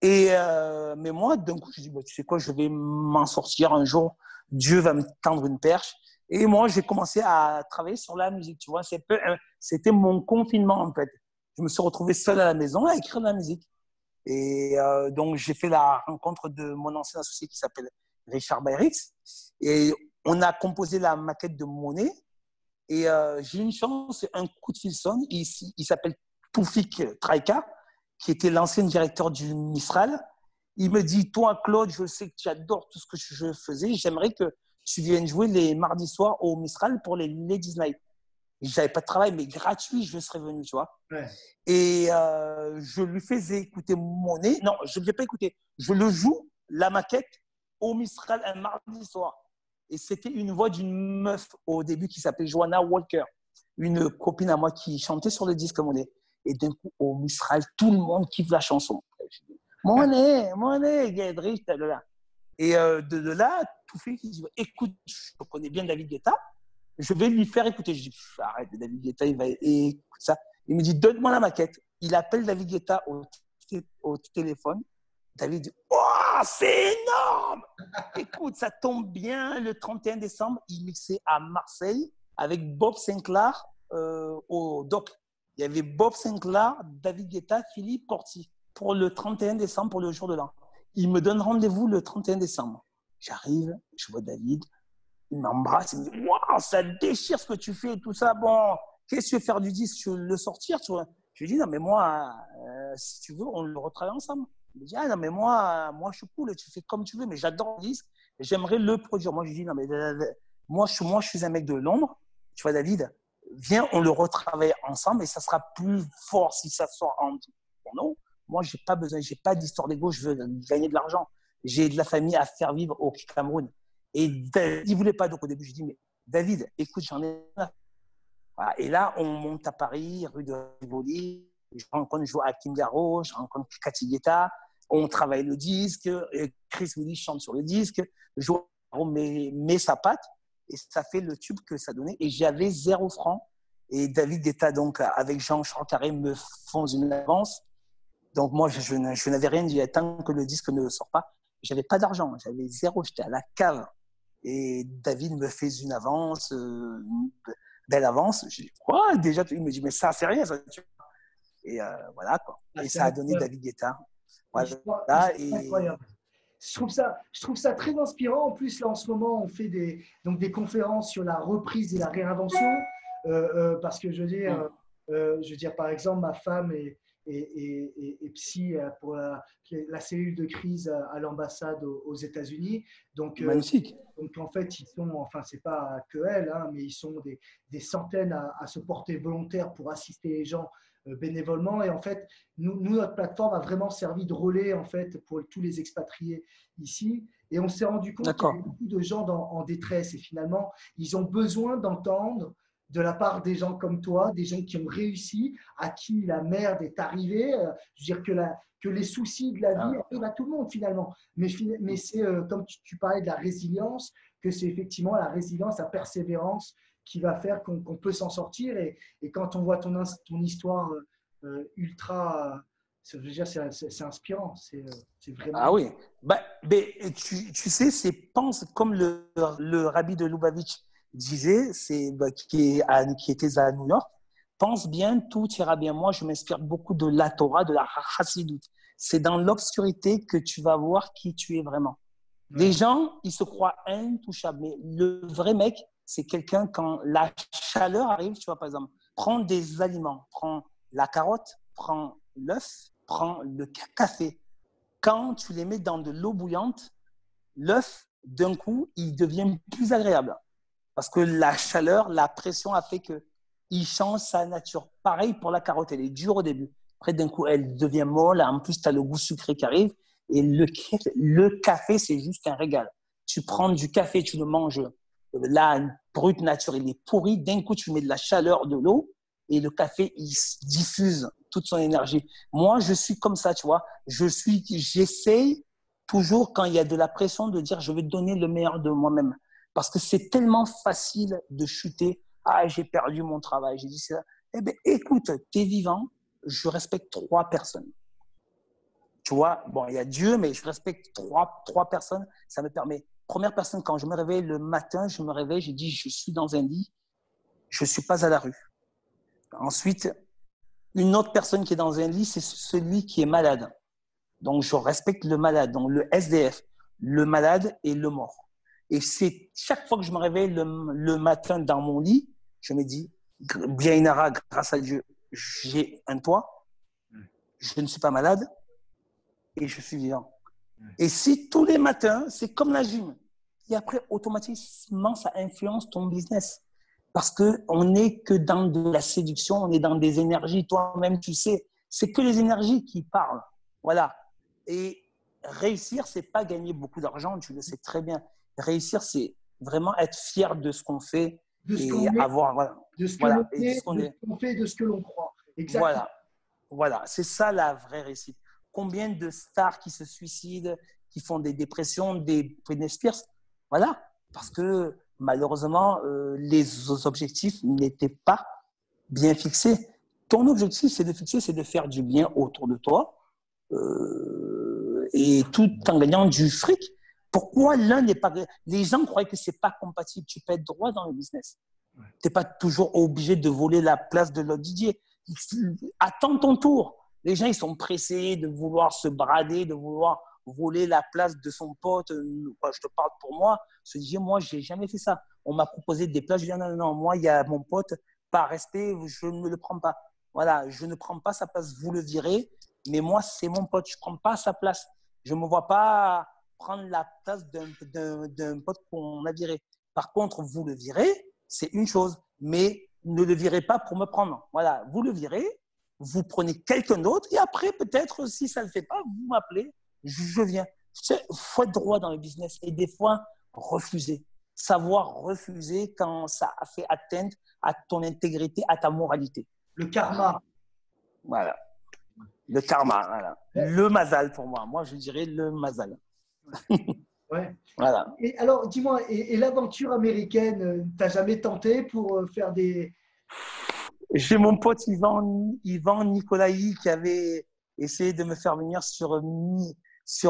Mais moi, d'un coup, je dis, bah, tu sais quoi, je vais m'en sortir un jour. Dieu va me tendre une perche. Et moi, j'ai commencé à travailler sur la musique. Tu vois, c'était mon confinement, en fait. Je me suis retrouvé seul à la maison à écrire de la musique. Donc, j'ai fait la rencontre de mon ancien associé qui s'appelle Richard Bayrix. Et on a composé la maquette de Monet. Et j'ai eu une chance, un coup de fil sonne. Il s'appelle Toufik Traika, qui était l'ancien directeur du Mistral. Il me dit, toi, Claude, je sais que tu adores tout ce que je faisais. J'aimerais que tu viennes jouer les mardis soirs au Mistral pour les Ladies Night. J'avais pas de travail, mais gratuit, je serais venu, tu vois. Ouais. Et je lui faisais écouter Monet. Non, je ne l'ai pas écouté. Je le joue, la maquette, au Mistral un mardi soir. Et c'était une voix d'une meuf au début qui s'appelait Joanna Walker, une copine à moi qui chantait sur le disque Monet. Et d'un coup, au Mistral, tout le monde kiffe la chanson. Monet, Monet, Guédrich, là. Et de là, tout fait, il dit, écoute, je connais bien David Guetta, je vais lui faire écouter. Je dis, arrête, David Guetta, il va écouter ça. Il me dit, donne-moi la maquette. Il appelle David Guetta au téléphone. David dit, oh, c'est énorme! Écoute, ça tombe bien. Le 31 décembre, il mixait à Marseille avec Bob Sinclair au doc. Il y avait Bob Sinclair, David Guetta, Philippe Corti pour le 31 décembre, pour le jour de l'an. Il me donne rendez-vous le 31 décembre. J'arrive, je vois David, il m'embrasse, il me dit, waouh, ça déchire ce que tu fais et tout ça. Bon, qu'est-ce que tu veux faire du disque? Tu veux le sortir, tu vois? Je lui dis, non, mais moi, si tu veux, on le retravaille ensemble. Il me dit, ah non, mais moi, je suis cool, tu fais comme tu veux, mais j'adore le disque, j'aimerais le produire. Moi, je lui dis, non, mais moi, je suis un mec de Londres, tu vois, David, viens, on le retravaille ensemble et ça sera plus fort si ça sort en non. Moi, j'ai pas besoin, j'ai pas d'histoire d'ego, je veux gagner de l'argent. J'ai de la famille à faire vivre au Cameroun. Et David, il voulait pas. Donc, au début, je dis, mais David, écoute, j'en ai marre. Voilà. Et là, on monte à Paris, rue de Rivoli. Je rencontre Joachim Garraud, je rencontre Cathy Guetta. On travaille le disque. Et Chris Willis chante sur le disque. Joachim Garraud met sa patte. Et ça fait le tube que ça donnait. Et j'avais 0 francs. Et David Guetta, donc, avec Jean-Charles Carré, me font une avance. Donc, moi, je n'avais rien dit. Tant que le disque ne sort pas, j'avais pas d'argent. J'avais 0. J'étais à la cave. Et David me fait une avance, une belle avance. Je dis, quoi? Déjà, il me dit, mais ça, c'est rien. Ça. Et voilà, quoi. Ah, Et c'est ça a donné incroyable. David Guetta. Voilà. Histoire Et incroyable. Je trouve ça très inspirant. En plus, là, en ce moment, on fait des conférences sur la reprise et la réinvention. Parce que je veux dire, par exemple, ma femme est psy pour la cellule de crise à l'ambassade aux États-Unis. Donc, magnifique. donc, en fait, enfin, c'est pas que elle, hein, mais ils sont des centaines à se porter volontaires pour assister les gens bénévolement. Et en fait, notre plateforme a vraiment servi de relais en fait, pour tous les expatriés ici. Et on s'est rendu compte qu'il y avait D'accord. beaucoup de gens en détresse. Et finalement, ils ont besoin d'entendre de la part des gens comme toi, des gens qui ont réussi, à qui la merde est arrivée. Je veux dire que les soucis de la vie arrivent à tout le monde finalement. Mais c'est, comme tu parlais de la résilience, que c'est effectivement la résilience, la persévérance qui va faire qu'on peut s'en sortir. Et quand on voit ton histoire ultra je veux dire, c'est inspirant. C'est Ah vraiment. oui. Bah, mais tu sais, pense comme le rabbi de Lubavitch disait, qui était à New York, pense bien, tout ira bien. Moi, je m'inspire beaucoup de la Torah, de la Chassidut. C'est dans l'obscurité que tu vas voir qui tu es vraiment. Les Ouais. gens, ils se croient intouchables, mais le vrai mec, c'est quelqu'un quand la chaleur arrive, tu vois, par exemple, prends des aliments, prends la carotte, prends l'œuf, prends le café. Quand tu les mets dans de l'eau bouillante, l'œuf, d'un coup, il devient plus agréable. Parce que la chaleur, la pression a fait qu'il change sa nature. Pareil pour la carotte, elle est dure au début. Après, d'un coup, elle devient molle. En plus, tu as le goût sucré qui arrive. Et le café, c'est juste un régal. Tu prends du café, tu le manges là, brut nature, il est pourri. D'un coup, tu mets de la chaleur, de l'eau, et le café, il diffuse toute son énergie. Moi, je suis comme ça, tu vois. J'essaye toujours, quand il y a de la pression, de dire je vais donner le meilleur de moi-même. Parce que c'est tellement facile de chuter. Ah, j'ai perdu mon travail, j'ai dit ça. Eh bien, écoute, tu es vivant, je respecte 3 personnes. Tu vois, bon, il y a Dieu, mais je respecte trois personnes. Ça me permet. Première personne, quand je me réveille le matin, je me réveille, j'ai dit, je suis dans un lit, je ne suis pas à la rue. Ensuite, une autre personne qui est dans un lit, c'est celui qui est malade. Donc, je respecte le malade, donc le SDF, le malade et le mort. Et c'est chaque fois que je me réveille le matin dans mon lit, je me dis, bien Inara, grâce à Dieu, j'ai un toit, je ne suis pas malade et je suis vivant. Et si tous les matins, c'est comme la gym, et après, automatiquement, ça influence ton business. Parce qu'on n'est que dans de la séduction, on est dans des énergies, toi-même, tu sais, c'est que les énergies qui parlent. Voilà. Et réussir, c'est pas gagner beaucoup d'argent, tu le sais très bien. Réussir, c'est vraiment être fier de ce qu'on fait De ce et qu'on est, avoir, de ce que l'on voilà, et de ce est, qu'on de est. ce qu'on fait, de ce que l'on croit. Exactement. Voilà, voilà, c'est ça la vraie réussite. Combien de stars qui se suicident, qui font des dépressions, des Britney Spears, voilà, parce que malheureusement, les objectifs n'étaient pas bien fixés. Ton objectif, c'est de faire du bien autour de toi et tout en gagnant du fric. Pourquoi l'un n'est pas… Les gens croient que c'est pas compatible. Tu peux être droit dans le business. Tu n'es pas toujours obligé de voler la place de l'autre Didier. Attends ton tour. Les gens, ils sont pressés de vouloir se brader, de vouloir voler la place de son pote. Je te parle pour moi. Ce Didier, moi, je n'ai jamais fait ça. On m'a proposé des places. Je dis non, non, non, moi, il y a mon pote. Par respect, je ne le prends pas. Voilà, je ne prends pas sa place. Vous le virez. Mais moi, c'est mon pote. Je ne prends pas sa place. Je ne me vois pas prendre la place d'un pote qu'on a viré. Par contre, vous le virez, c'est une chose, mais ne le virez pas pour me prendre. Voilà, vous le virez, vous prenez quelqu'un d'autre et après, peut-être, si ça ne le fait pas, vous m'appelez, je viens. Il faut être droit dans le business et des fois, refuser. Savoir refuser quand ça a fait atteinte à ton intégrité, à ta moralité. Le karma. Voilà. Le karma, voilà. Ouais. Le mazal pour moi. Moi, je dirais le mazal. Ouais. Voilà. Et alors, dis-moi, et l'aventure américaine, t'as jamais tenté pour faire des… J'ai mon pote Yvan Nicolaï qui avait essayé de me faire venir sur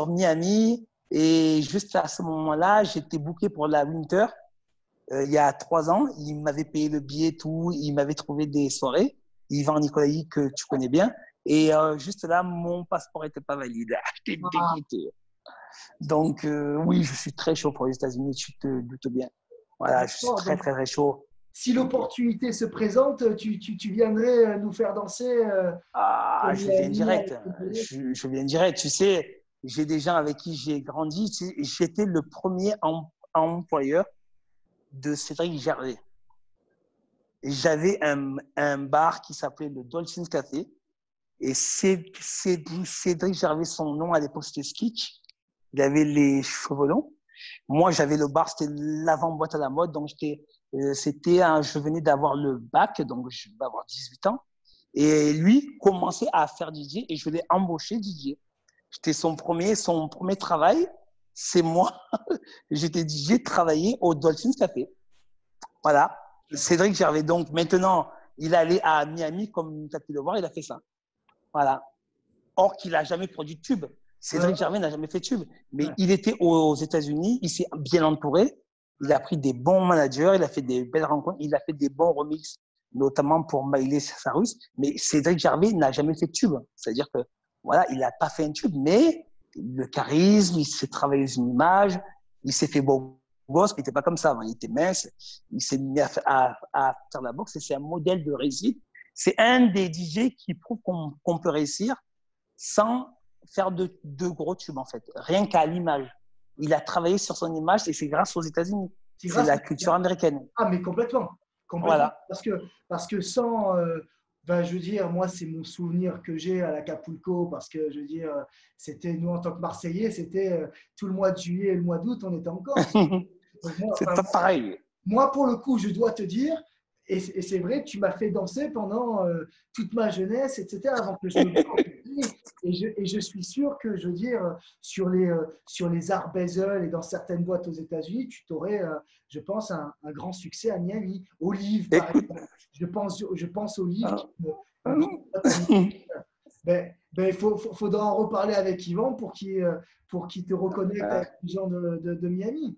Miami. Et juste à ce moment-là, j'étais booké pour la Winter il y a 3 ans. Il m'avait payé le billet, tout. Il m'avait trouvé des soirées. Yvan Nicolaï, que tu connais bien. Et juste là, mon passeport n'était pas valide. J'étais Ah, dégoûté. Donc, oui, je suis très chaud pour les États-Unis, tu te doutes bien. Voilà, je suis d'accord. très, Donc, très, très chaud. si l'opportunité se présente, tu viendrais nous faire danser Ah, au je viens Miami direct. avec le bébé. Je viens direct. Tu sais, j'ai des gens avec qui j'ai grandi. Tu sais, j'étais le premier employeur de Cédric Gervais. J'avais un bar qui s'appelait le Dolphins Café. Et Cédric Gervais, son nom à l'époque, c'était Skitch. Il avait les cheveux longs. Moi, j'avais le bar, c'était l'avant-boîte à la mode. Donc, je venais d'avoir le bac, donc je vais avoir 18 ans. Et lui commençait à faire DJ et je l'ai embauché DJ. C'était son premier travail. C'est moi. J'étais DJ, travaillé au Dolphins Café. Voilà. Cédric Gervais. Donc, maintenant, il allait à Miami, comme tu as pu le voir, il a fait ça. Voilà. Or qu'il n'a jamais produit de tube. Cédric Gervais n'a jamais fait de tube. Mais il était aux États-Unis, il s'est bien entouré. Il a pris des bons managers, il a fait des belles rencontres, il a fait des bons remixes, notamment pour Miley Cyrus. Mais Cédric Gervais n'a jamais fait de tube. C'est-à-dire que, voilà, il n'a pas fait un tube, mais le charisme, il s'est travaillé une image, il s'est fait beau gosse, mais il n'était pas comme ça. Il était mince, il s'est mis à faire la boxe et c'est un modèle de réussite. C'est un des DJ qui prouve qu'on peut réussir sans faire de gros tubes, en fait. Rien qu'à l'image. Il a travaillé sur son image et c'est grâce aux États-Unis. C'est la culture américaine. Ah, mais complètement. Voilà. Parce que sans, ben, je veux dire, moi, c'est mon souvenir que j'ai à l'Acapulco, parce que, je veux dire, c'était, nous, en tant que Marseillais, c'était tout le mois de juillet et le mois d'août, on était en Corse. C'est pas pareil. Moi, pour le coup, je dois te dire, et c'est vrai, tu m'as fait danser pendant toute ma jeunesse, etc., avant que je me et je suis sûr que, je veux dire, sur les Art Basel et dans certaines boîtes aux États-Unis, tu t'aurais, je pense, un grand succès à Miami. Olive, par exemple. Je pense Olive. Il faudra en reparler avec Yvan pour qu'il te reconnecte avec les gens de Miami.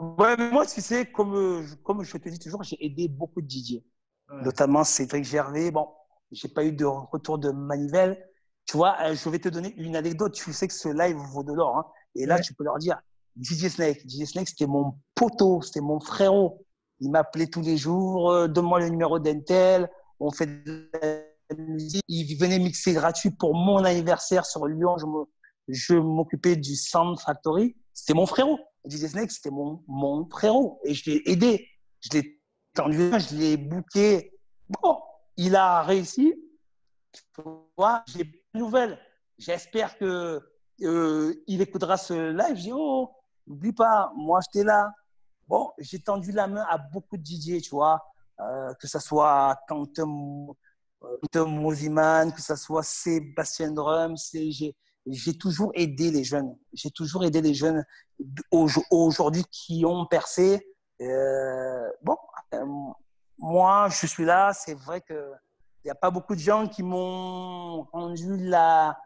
Ouais, mais moi, tu sais, comme je te dis toujours, j'ai aidé beaucoup de DJ, notamment Cédric Gervais. Bon, j'ai pas eu de retour de manivelle. Tu vois, je vais te donner une anecdote. Tu sais que ce live vaut de l'or. Hein. Et là, tu peux leur dire, DJ Snake, c'était mon poteau, c'était mon frérot. Il m'appelait tous les jours, donne-moi le numéro d'Intel. On fait de la musique. Il venait mixer gratuit pour mon anniversaire sur Lyon. Je m'occupais du Sound Factory. C'était mon frérot. DJ Snake, c'était mon frérot. Et je l'ai aidé. Je l'ai tendu, je l'ai booké. Bon, il a réussi. Tu vois, j'ai pas de nouvelles. J'espère que il écoutera ce live. Je dis, oh, n'oublie pas, moi, j'étais là. Bon, j'ai tendu la main à beaucoup de DJ, tu vois, que ce soit Quantum Moziman, que ce soit Sébastien Drum. J'ai toujours aidé les jeunes. J'ai toujours aidé les jeunes aujourd'hui qui ont percé. Bon, moi, je suis là. C'est vrai qu'il n'y a pas beaucoup de gens qui m'ont rendu la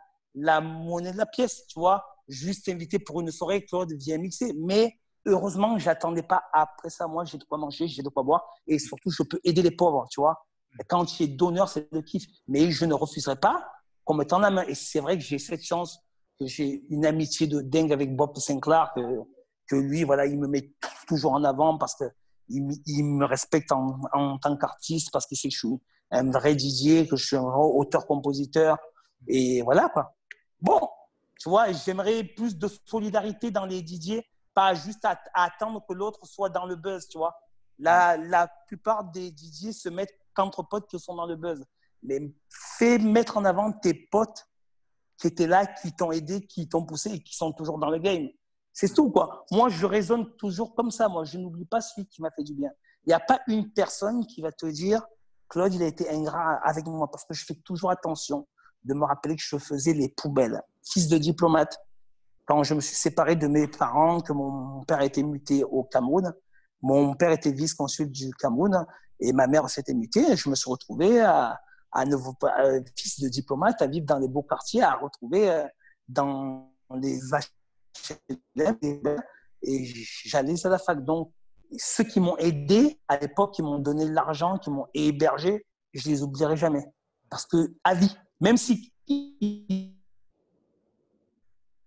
monnaie de la pièce, tu vois. Juste invité pour une soirée, Claude vient mixer. Mais heureusement, je n'attendais pas après ça. Moi, j'ai de quoi manger, j'ai de quoi boire. Et surtout, je peux aider les pauvres, tu vois. Quand tu es donneur, c'est le kiff. Mais je ne refuserai pas qu'on me tende la main. Et c'est vrai que j'ai cette chance, que j'ai une amitié de dingue avec Bob Sinclair, que lui, voilà, il me met toujours en avant parce qu'il me respecte en tant qu'artiste, parce qu'il sait que je suis un vrai DJ, que je suis un vrai auteur-compositeur. Et voilà, quoi. Bon, tu vois, j'aimerais plus de solidarité dans les DJ, pas juste à attendre que l'autre soit dans le buzz, tu vois. La plupart des DJ se mettent qu'entre potes qui sont dans le buzz. Mais fais mettre en avant tes potes qui étaient là, qui t'ont aidé, qui t'ont poussé et qui sont toujours dans le game. C'est tout, quoi. Moi, je raisonne toujours comme ça. Moi, je n'oublie pas celui qui m'a fait du bien. Il n'y a pas une personne qui va te dire Claude, il a été ingrat avec moi, parce que je fais toujours attention de me rappeler que je faisais les poubelles. Fils de diplomate, quand je me suis séparé de mes parents, que mon père a été muté au Cameroun, mon père était vice-consul du Cameroun et ma mère s'était mutée. Et je me suis retrouvé nouveau fils de diplomate à vivre dans les beaux quartiers, à retrouver dans les HLM et j'allais à la fac. Donc, ceux qui m'ont aidé à l'époque, qui m'ont donné de l'argent, qui m'ont hébergé, je les oublierai jamais. Parce que, à vie, même si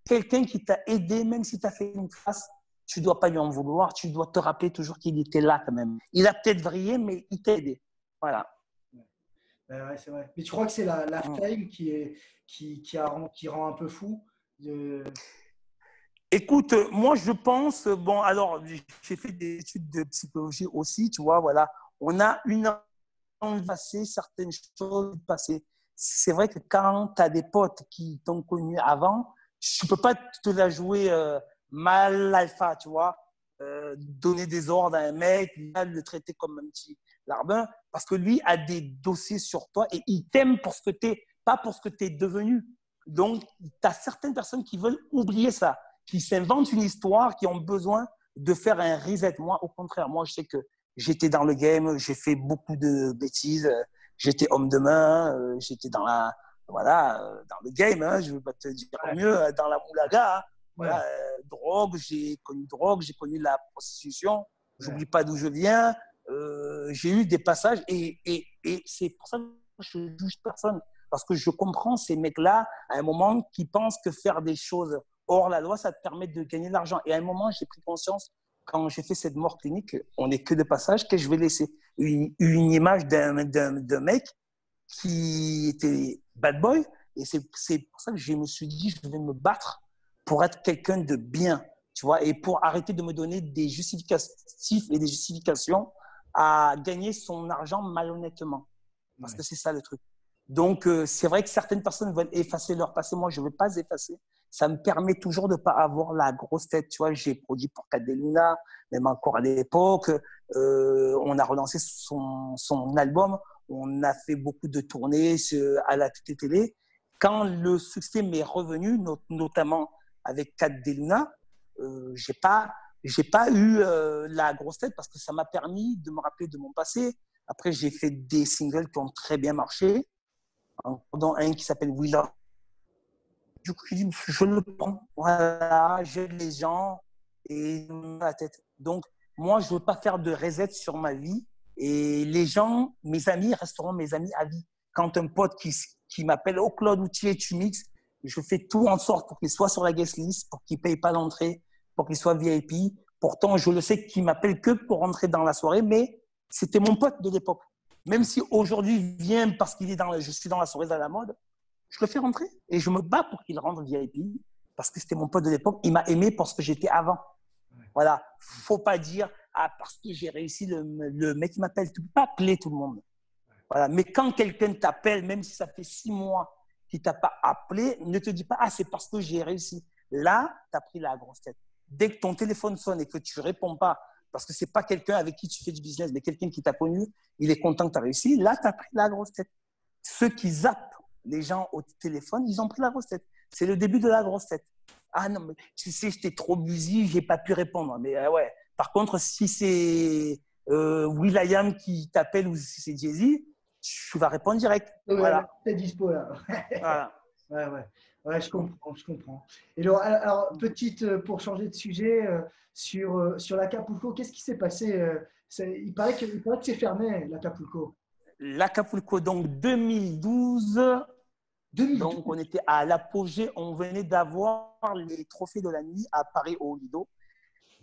quelqu'un qui t'a aidé, même si tu as fait une face, tu ne dois pas lui en vouloir, tu dois te rappeler toujours qu'il était là quand même. Il a peut-être vrillé, mais il t'a aidé. Voilà. Ouais, c'est vrai. Mais tu crois que c'est la fame qui rend un peu fou Écoute, moi je pense, bon, alors j'ai fait des études de psychologie aussi, tu vois, voilà. On a une envie de passer certaines choses passées. C'est vrai que quand tu as des potes qui t'ont connu avant, tu ne peux pas te la jouer mal alpha, tu vois. Donner des ordres à un mec, le traiter comme un petit larbin, parce que lui a des dossiers sur toi et il t'aime pour ce que tu es, pas pour ce que tu es devenu. Donc, tu as certaines personnes qui veulent oublier ça, qui s'inventent une histoire, qui ont besoin de faire un reset. Moi, au contraire, moi, je sais que j'étais dans le game, j'ai fait beaucoup de bêtises, j'étais homme de main, j'étais dans voilà, dans le game, hein, je ne veux pas te dire mieux, dans la moulaga, hein, voilà, drogue, j'ai connu la prostitution, j'oublie pas d'où je viens, j'ai eu des passages et c'est pour ça que je ne juge personne, parce que je comprends ces mecs-là à un moment qui pensent que faire des choses hors la loi, ça te permet de gagner de l'argent. Et à un moment, j'ai pris conscience, quand j'ai fait cette mort clinique, on n'est que de passage, que je vais laisser une image d'un mec qui était bad boy. Et c'est pour ça que je me suis dit, je vais me battre pour être quelqu'un de bien, tu vois, et pour arrêter de me donner des justificatifs et des justifications à gagner son argent malhonnêtement. Parce que c'est ça le truc. Donc, c'est vrai que certaines personnes veulent effacer leur passé. Moi, je ne veux pas effacer. Ça me permet toujours de ne pas avoir la grosse tête. Tu vois, j'ai produit pour Cadeluna, même encore à l'époque. On a relancé son album. On a fait beaucoup de tournées à la télé. Quand le succès m'est revenu, notamment avec Cadeluna, j'ai pas eu la grosse tête parce que ça m'a permis de me rappeler de mon passé. Après, j'ai fait des singles qui ont très bien marché, dont un qui s'appelle Willa. Du coup, je le prends. Voilà, j'aide les gens et la tête. Donc, moi, je ne veux pas faire de reset sur ma vie. Et les gens, mes amis, resteront mes amis à vie. Quand un pote qui m'appelle au Claude Outier, tu mixes, je fais tout en sorte pour qu'il soit sur la guest list, pour qu'il ne paye pas l'entrée, pour qu'il soit VIP. Pourtant, je le sais qu'il m'appelle que pour rentrer dans la soirée, mais c'était mon pote de l'époque. Même si aujourd'hui, il vient parce qu'il est je suis dans la soirée à la mode, je le fais rentrer et je me bats pour qu'il rentre VIP parce que c'était mon pote de l'époque. Il m'a aimé parce que j'étais avant. Voilà. Faut pas dire, parce que j'ai réussi, le mec qui m'appelle. Tu peux pas appeler tout le monde. Voilà. Mais quand quelqu'un t'appelle, même si ça fait 6 mois qu'il t'a pas appelé, ne te dis pas, c'est parce que j'ai réussi. Là, tu as pris la grosse tête. Dès que ton téléphone sonne et que tu réponds pas, parce que c'est pas quelqu'un avec qui tu fais du business, mais quelqu'un qui t'a connu, il est content que tu as réussi, là, tu as pris la grosse tête. Ceux qui zappent les gens au téléphone, ils ont pris la grosse tête. C'est le début de la grosse tête. Ah non, mais tu sais, j'étais trop busy, j'ai pas pu répondre. Mais ouais. Par contre, si c'est Will.i.am qui t'appelle ou si c'est Jay-Z, tu vas répondre direct. Voilà. T'es dispo là. Voilà. Ouais, je comprends. Et alors petite, pour changer de sujet, sur l'Acapulco, qu'est-ce qui s'est passé il paraît que c'est fermé, l'Acapulco. L'Acapulco, donc 2012. Donc, on était à l'apogée. On venait d'avoir les trophées de la nuit à Paris au Lido.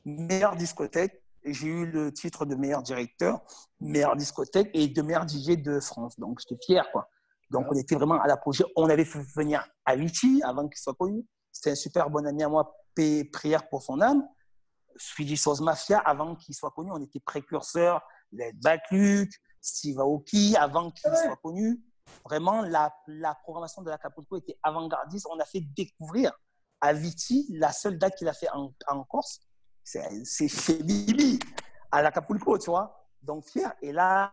Meilleure discothèque. J'ai eu le titre de meilleur directeur, meilleure discothèque et de meilleur DJ de France. Donc, j'étais fier, quoi. Donc, on était vraiment à l'apogée. On avait fait venir Avicii avant qu'il soit connu. C'était un super bon ami à moi, prière pour son âme. Swedish House Mafia avant qu'il soit connu. On était précurseurs. Led Back Luke, Steve Aoki avant qu'il soit connu. Vraiment, la programmation de l'Acapulco était avant-gardiste. On a fait découvrir Avicii, la seule date qu'il a fait en Corse, c'est chez Bibi, à l'Acapulco, tu vois. Donc, fier. Et là,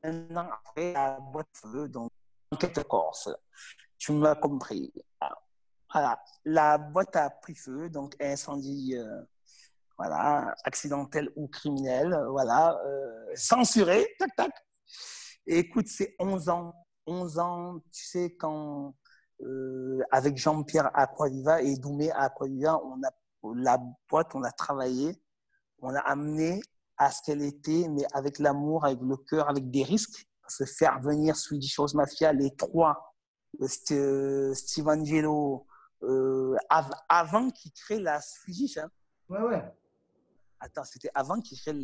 un an après, la boîte feu, donc, enquête Corse. Tu m'as compris. Voilà. La boîte a pris feu, donc incendie, voilà, accidentel ou criminel, voilà, censuré, tac, tac. Et écoute, c'est 11 ans. 11 ans, tu sais, quand avec Jean-Pierre Aquaviva et Doumé Aquaviva, la boîte, on a travaillé, on a amené à ce qu'elle était, mais avec l'amour, avec le cœur, avec des risques. Parce que faire venir Swedish House Mafia, les trois, Steve Angelo, avant qu'ils créent la Swedish. Hein. Ouais. Attends, c'était avant qu'ils créent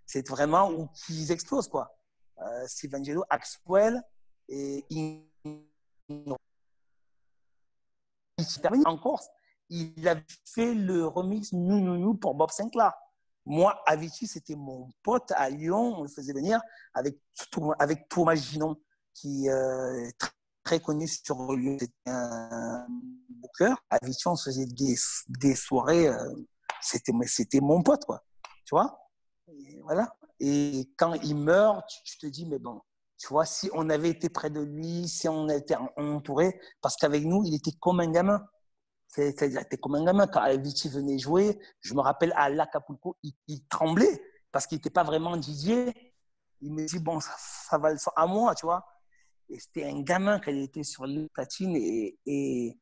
c'est vraiment où qu'ils explosent, quoi. Steve Angelo, Axwell et en Corse, il avait fait le remix Nou pour Bob Sinclair. Moi, Avicii, c'était mon pote à Lyon. On le faisait venir avec Thomas Ginon, qui est très connu sur Lyon. C'était un booker. Avicii, on se faisait des soirées. C'était mon pote, quoi. Tu vois? Et voilà. Et quand il meurt, tu te dis, mais bon, tu vois, si on avait été près de lui, si on était entouré, parce qu'avec nous, il était comme un gamin. C'est-à-dire, il était comme un gamin. Quand Avicii venait jouer, je me rappelle à l'Acapulco, il tremblait parce qu'il n'était pas vraiment DJ. Il me dit, bon, ça va le faire à moi, tu vois. Et c'était un gamin quand il était sur les platines. Et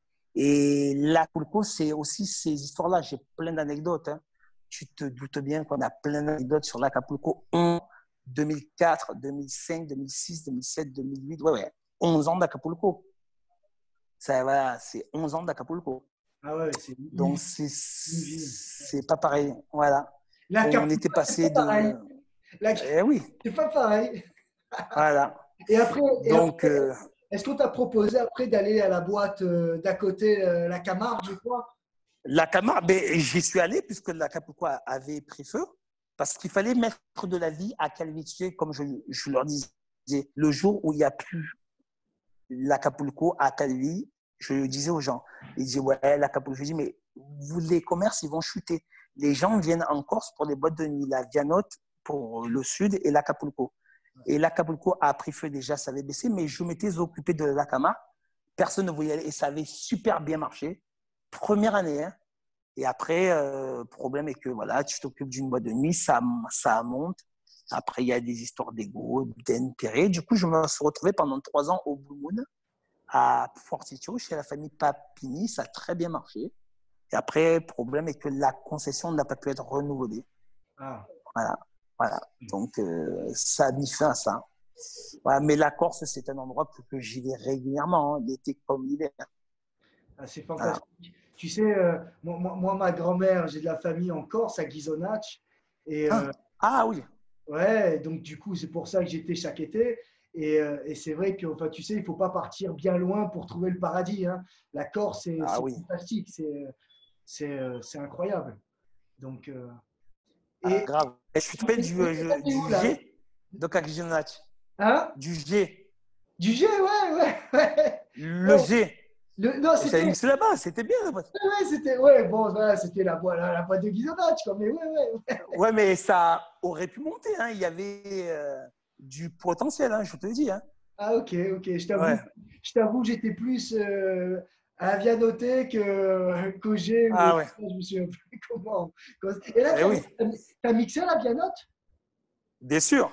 l'Acapulco, c'est aussi ces histoires-là. J'ai plein d'anecdotes. Hein. Tu te doutes bien qu'on a plein d'anecdotes sur l'Acapulco. 2004, 2005, 2006, 2007, 2008. Ouais, ouais. 11 ans d'Acapulco. Ça, voilà, c'est 11 ans d'Acapulco. Ah ouais, c'est Donc, une vie. c'est pas pareil. Voilà. On L'Acapulco, était c'est passé pas pareil. de. Eh oui, C'est pas pareil. voilà. Et après, Donc, est-ce qu'on t'a proposé après d'aller à la boîte d'à côté, la Camargue, je crois? la Camargue, ben, j'y suis allé puisque l'Acapulco avait pris feu parce qu'il fallait mettre de la vie à Calvi. Tu sais, comme je leur disais, le jour où il n'y a plus l'Acapulco à Calvi, je disais aux gens, ils disaient, ouais, l'Acapulco. Je dis, mais les commerces, ils vont chuter. Les gens viennent en Corse pour les boîtes de nuit, la Vianotte pour le sud et l'Acapulco. Et l'Acapulco a pris feu déjà, ça avait baissé, mais je m'étais occupé de la Camargue. Personne ne voulait y aller et ça avait super bien marché. Première année, hein. Et après, le problème est que voilà, tu t'occupes d'une boîte de nuit, ça monte. Après, il y a des histoires d'ego, d'intérêt. Du coup, je me suis retrouvé pendant 3 ans au Blue Moon, à Fortitudo, chez la famille Papini. Ça a très bien marché. Et après, le problème est que la concession n'a pas pu être renouvelée. Ah, Voilà. Voilà. Donc, ça a mis fin à ça. Voilà. Mais la Corse, c'est un endroit que j'y vais régulièrement, hein, l'été comme l'hiver. ah, c'est Voilà. fantastique. Tu sais, moi, ma grand-mère, j'ai de la famille en Corse, à Ghisonaccia. Et Ah oui. ouais, donc du coup, c'est pour ça que j'étais chaque été. Et c'est vrai que, enfin, tu sais, il ne faut pas partir bien loin pour trouver le paradis, hein. La Corse, Ah c'est oui. fantastique, c'est incroyable. Donc, Ah, et grave. Et je suis tombé t'es où du là? G de Kagijinach. Hein? Du G. Du G, ouais, ouais, ouais. Le Ouais. G. Non, Et j'avais c'était, mixé là-bas, c'était bien là-bas. ouais, c'était, ouais, bon, voilà, c'était la boîte de Ghisonaccia, quoi. Mais ouais, ouais, ouais. Ouais, mais ça aurait pu monter. Hein. Il y avait du potentiel, hein, je te le dis. Hein. Ah, ok, ok. Ouais. Je t'avoue que j'étais plus à Vianoté qu'au G ou Ah ouais. je me souviens plus comment. Et là, Eh oui, t'as mixé la Vianote? bien sûr.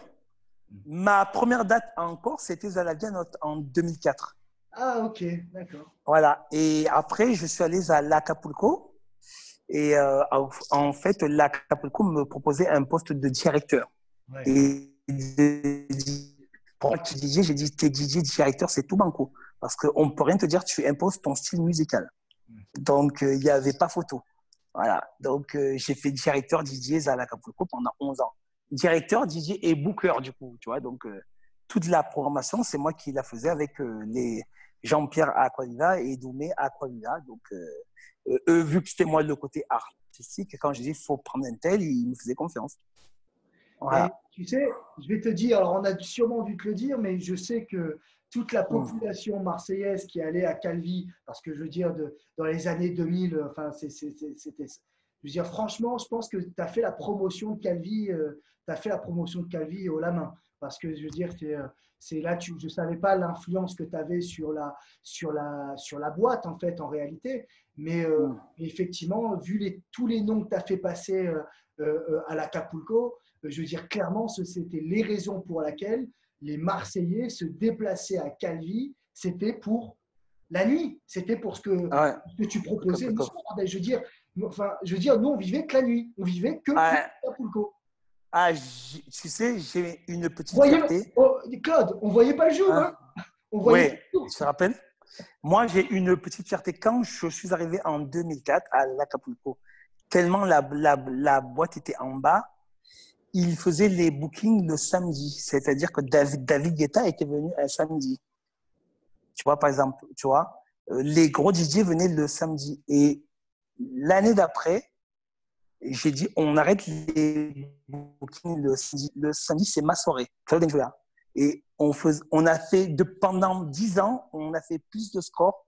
Ma première date encore, c'était à la Vianotte en 2004. Ah, ok, d'accord. Voilà. Et après, je suis allé à l'Acapulco. Et en fait, l'Acapulco me proposait un poste de directeur. Ouais. Et pour moi, qui DJ, j'ai dit, t'es DJ, directeur, c'est tout banco. Parce qu'on ne peut rien te dire, tu imposes ton style musical. Donc, il n'y avait pas photo. Voilà. Donc, j'ai fait directeur DJ à l'Acapulco pendant 11 ans. Directeur, DJ et booker, du coup, tu vois. Donc, toute la programmation, c'est moi qui la faisais avec les Jean-Pierre Aquaviva et Doumé Aquaviva. Donc, eux, vu que c'était moi le côté artistique, quand je dis, il faut prendre un tel, ils me faisaient confiance. Et Voilà. tu sais, je vais te dire, alors on a sûrement dû te le dire, mais je sais que toute la Hum. population marseillaise qui allait à Calvi, parce que je veux dire, dans les années 2000, enfin, c'était. Je veux dire, franchement, je pense que tu as fait la promotion de Calvi, tu as fait la promotion de Calvi haut la main. Parce que je veux dire, c'est là, je ne savais pas l'influence que tu avais sur la boîte, en fait, en réalité. Mais Hum. effectivement, vu tous les noms que tu as fait passer à l'Acapulco, je veux dire clairement, c'était les raisons pour lesquelles les Marseillais se déplaçaient à Calvi, c'était pour la nuit, c'était pour Ah ouais, ce que tu proposais le Acapulco. soir. Je veux dire, nous, on vivait que la nuit, on vivait que pour Ah, Acapulco. tu sais, j'ai une petite Voyez, fierté. oh, Claude, on voyait pas le jour, Hein. hein. On voyait pas Oui, le jour. tu te rappelles? Moi, j'ai une petite fierté. Quand je suis arrivé en 2004 à l'Acapulco, tellement la boîte était en bas, il faisait les bookings le samedi. C'est-à-dire que David Guetta était venu un samedi. Tu vois, par exemple, tu vois, les gros DJ venaient le samedi. Et l'année d'après, j'ai dit, on arrête les bookings le samedi. Le samedi, c'est ma soirée. Claude Njula. Et on a fait, pendant 10 ans, on a fait plus de scores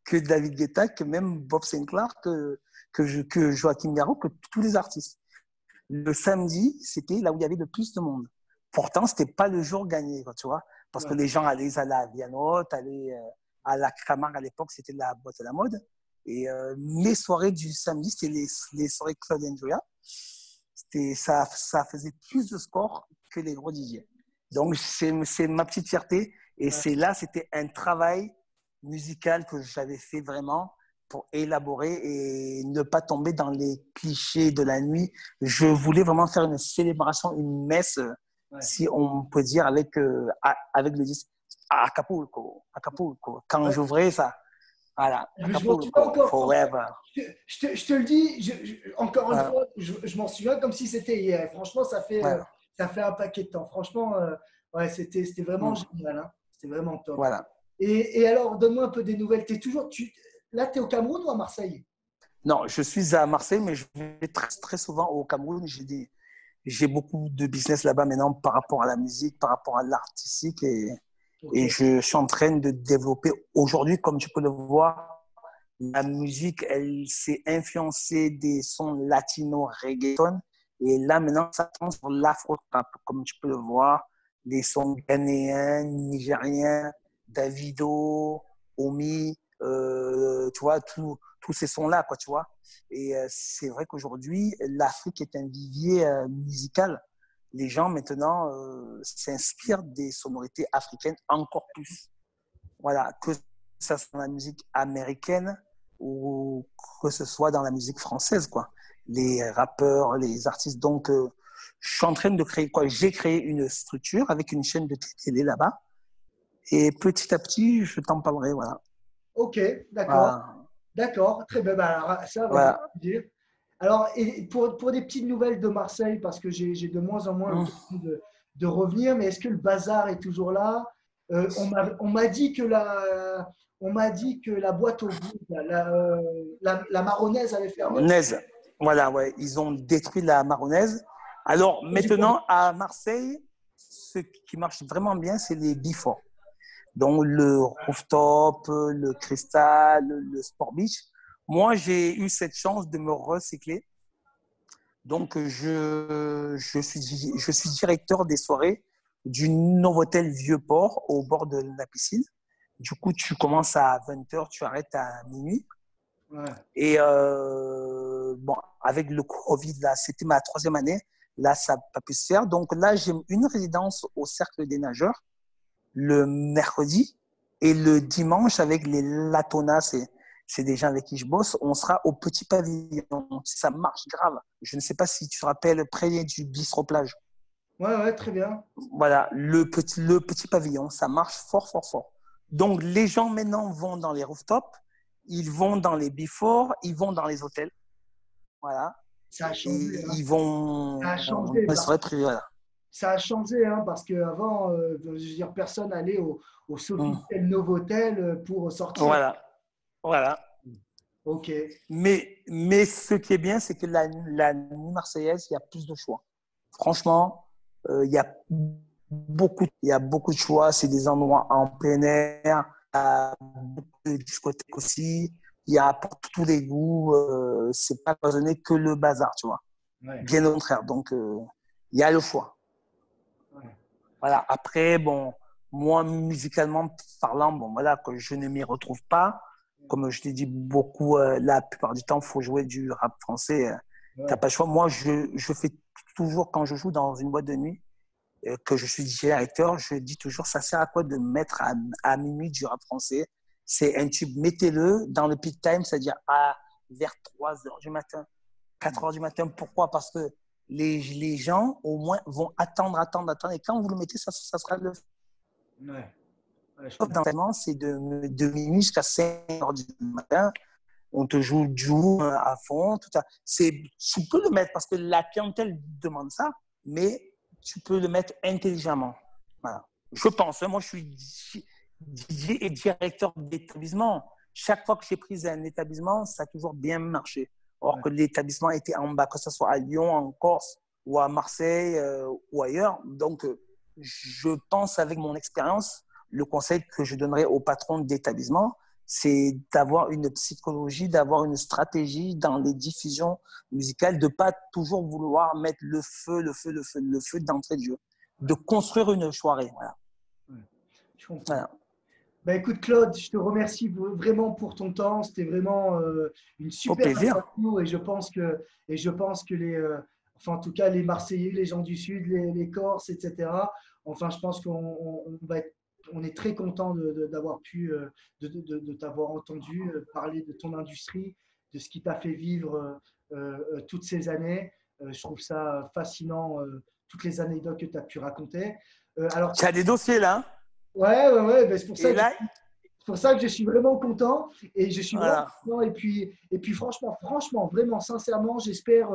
que David Guetta, que même Bob Sinclair, que Joachim Garraud, que tous les artistes. Le samedi, c'était là où il y avait le plus de monde. Pourtant, c'était pas le jour gagné, tu vois, parce que Ouais. les gens allaient à la Vianotte, allaient à la Camargue à l'époque, c'était la boîte à la mode. Et mes soirées du samedi, c'était les soirées Claude Andrea. Ça faisait plus de scores que les gros DJ. Donc, c'est ma petite fierté. Et c'est là, c'était un travail musical que j'avais fait vraiment pour élaborer et ne pas tomber dans les clichés de la nuit. Je voulais vraiment faire une célébration, une messe, si on peut dire, avec le disque à Acapulco. Acapulco. Quand Ouais. j'ouvrais ça, voilà, Je m'en souviens Acapulco, encore. forever. Je te le dis, encore une Voilà, fois, je m'en souviens comme si c'était hier. Franchement, voilà, ça fait un paquet de temps. Franchement, ouais, c'était vraiment génial. Hein. C'était vraiment top. voilà. Et alors, donne-moi un peu des nouvelles. Là, tu es au Cameroun ou à Marseille? Non, je suis à Marseille, mais je vais très, très souvent au Cameroun. J'ai beaucoup de business là-bas maintenant par rapport à la musique, par rapport à l'artistique Ok. et je suis en train de développer aujourd'hui, comme tu peux le voir, la musique, elle s'est influencée des sons latino reggaeton et là maintenant ça tend sur l'afro-trap, comme tu peux le voir, les sons ghanéens, nigériens, Davido, Omi, tu vois, tous ces sons-là, quoi, tu vois. Et c'est vrai qu'aujourd'hui, l'Afrique est un vivier musical. Les gens maintenant s'inspirent des sonorités africaines encore plus. Voilà, que ça soit dans la musique américaine ou que ce soit dans la musique française, quoi. Les rappeurs, les artistes. Donc, je suis en train de créer quoi? J'ai créé une structure avec une chaîne de télé là-bas. Et petit à petit, je t'en parlerai, voilà. Ok, d'accord. Voilà. D'accord. Très bien. Bah, alors, ça, avec Voilà. plaisir. Alors, et pour des petites nouvelles de Marseille, parce que j'ai de moins en moins l'occasion de revenir, mais est-ce que le bazar est toujours là? On m'a dit que on m'a dit que la boîte au goût, la marronnaise avait fermé. Marronnaise. Voilà, ouais. Ils ont détruit la marronnaise. Alors, maintenant, à Marseille, ce qui marche vraiment bien, c'est les bifort. Donc, le rooftop, le cristal, le sport beach. Moi, j'ai eu cette chance de me recycler. Donc, je suis directeur des soirées du Novotel Vieux-Port au bord de la piscine. Du coup, tu commences à 20h, tu arrêtes à minuit. Ouais. Et bon, avec le Covid, là, c'était ma troisième année. Là, ça n'a pas pu se faire. Donc là, j'ai une résidence au Cercle des Nageurs le mercredi et le dimanche avec les Latona, c'est des gens avec qui je bosse, on sera au Petit Pavillon. Ça marche grave. Je ne sais pas si tu te rappelles, près du bistrot plage. Ouais, ouais, très bien. Voilà, le petit pavillon, ça marche fort, fort, fort. Donc, les gens maintenant vont dans les rooftops, ils vont dans les before, ils vont dans les hôtels. Voilà. Ça a Et changé, hein. ils Ça a vont changé dans les parce soirées privées. Voilà. ça a changé, hein, parce qu'avant, je veux dire, personne n'allait au Hum. Sofitel Novotel pour sortir. Voilà. Voilà. Ok. Mais ce qui est bien, c'est que la nuit marseillaise, il y a plus de choix. Franchement, il y a beaucoup de choix. C'est des endroits en plein air. Il y a beaucoup de discothèques aussi. Il y a pour tous les goûts. C'est pas cloisonné que le bazar, tu vois. Ouais. Bien au contraire. Donc, il y a le choix. Ouais. Voilà. Après, bon, moi, musicalement parlant, bon, voilà, que je ne m'y retrouve pas. Comme je t'ai dit, beaucoup, la plupart du temps, il faut jouer du rap français. T'as Ouais. pas le choix. Moi, je fais toujours, quand je joue dans une boîte de nuit, que je suis directeur, je dis toujours, ça sert à quoi de mettre à minuit du rap français? C'est un tube. Mettez-le dans le peak time, c'est-à-dire vers 3 heures du matin, 4 heures du matin. Pourquoi? Parce que les gens, au moins, vont attendre, attendre, attendre. Et quand vous le mettez, ça sera le Ouais. Ouais, je top comprends. d'entraînement, c'est de minuit jusqu'à 5 heures du matin. On te joue du jour à fond. Tu peux le mettre parce que la clientèle demande ça, mais tu peux le mettre intelligemment. Voilà. Je pense, hein, moi je suis DJ et directeur d'établissement. Chaque fois que j'ai pris un établissement, ça a toujours bien marché. Or Ouais. que l'établissement était en bas, que ce soit à Lyon, en Corse ou à Marseille ou ailleurs. Donc, je pense avec mon expérience, le conseil que je donnerais aux patrons d'établissement, c'est d'avoir une psychologie, d'avoir une stratégie dans les diffusions musicales, de ne pas toujours vouloir mettre le feu d'entrée de jeu, de construire une soirée. Voilà. Ouais. Je comprends. Voilà. Bah, écoute, Claude, je te remercie vraiment pour ton temps. C'était vraiment une Au super plaisir. interview et je pense que enfin, en tout cas, les Marseillais, les gens du Sud, les Corses, etc. Enfin, je pense qu'on va être on est très content d'avoir pu de t'avoir entendu parler de ton industrie, de ce qui t'a fait vivre toutes ces années. Je trouve ça fascinant, toutes les anecdotes que tu as pu raconter. Alors, Tu as des dossiers là, hein. ouais, ben, c'est pour ça Et que là, c'est pour ça que je suis vraiment content et je suis vraiment voilà. content. Et puis franchement, vraiment, sincèrement, j'espère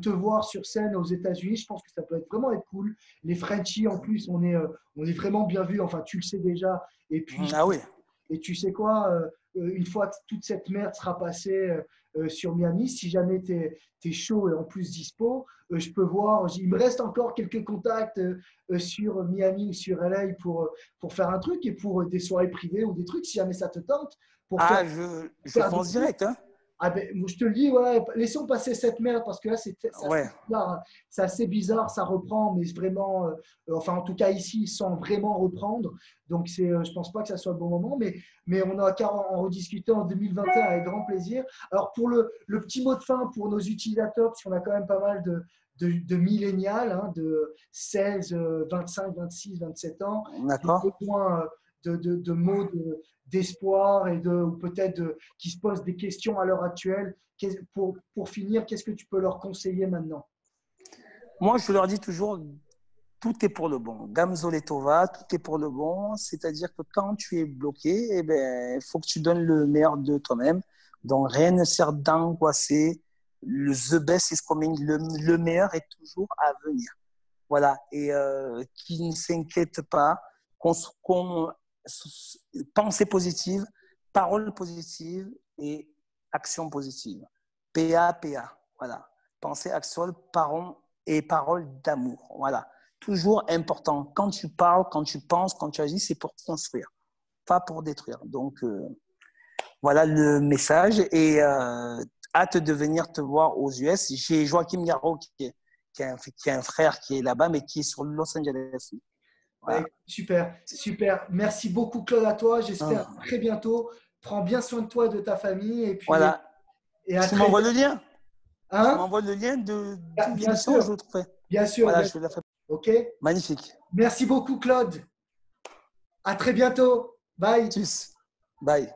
te voir sur scène aux États-Unis. Je pense que ça peut vraiment être cool. Les Frenchies, en plus, on est vraiment bien vus. Enfin, tu le sais déjà. Et puis, Ah oui. et tu sais quoi, une fois que toute cette merde sera passée sur Miami, si jamais tu es, chaud et en plus dispo, je peux voir. Il me reste encore quelques contacts sur Miami ou sur LA pour faire un truc et pour des soirées privées ou des trucs, si jamais ça te tente, pour Ah, faire, je faire des fonce trucs. direct, hein. Ah ben, je te le dis, ouais, laissons passer cette merde parce que là, c'est assez Ouais. bizarre, hein. C'est assez bizarre, ça reprend, mais vraiment, enfin, en tout cas ici, sans vraiment reprendre. Donc, je pense pas que ça soit le bon moment, mais on a qu'à en rediscuter en 2021 avec grand plaisir. Alors, pour le petit mot de fin pour nos utilisateurs, parce qu'on a quand même pas mal de millénials, hein, de 16, 25, 26, 27 ans, qui ont D'accord. besoin de mots d'espoir et ou peut-être qui se posent des questions à l'heure actuelle. Pour finir, qu'est-ce que tu peux leur conseiller maintenant? Moi, je leur dis toujours, tout est pour le bon. Gamzole Tova, tout est pour le bon. C'est-à-dire que quand tu es bloqué, eh ben, il faut que tu donnes le meilleur de toi-même. Donc, rien ne sert d'angoisser. Le the best is coming. Le meilleur est toujours à venir. Voilà. Et qui ne s'inquiète pas, qu'on pensée positive, parole positive et action positive. PA. Voilà. Pensée, action, parole et parole d'amour. Voilà. Toujours important. Quand tu parles, quand tu penses, quand tu agis, c'est pour construire, pas pour détruire. Donc, voilà le message. Et hâte de venir te voir aux US. J'ai Joachim Garraud qui a un frère qui est là-bas, mais qui est sur Los Angeles. Bah, Voilà. super, super. Merci beaucoup, Claude, à toi. J'espère à très bientôt. Prends bien soin de toi et de ta famille. Et puis, Voilà. et à Tu très m'envoies le bientôt. lien. Tu Hein? m'envoies le lien de Bien l'émission, je sûr, le ferai. bien sûr, Voilà, bien je sûr. la ferai. OK? Magnifique. Merci beaucoup, Claude. À très bientôt. Bye. Tchuss. Bye.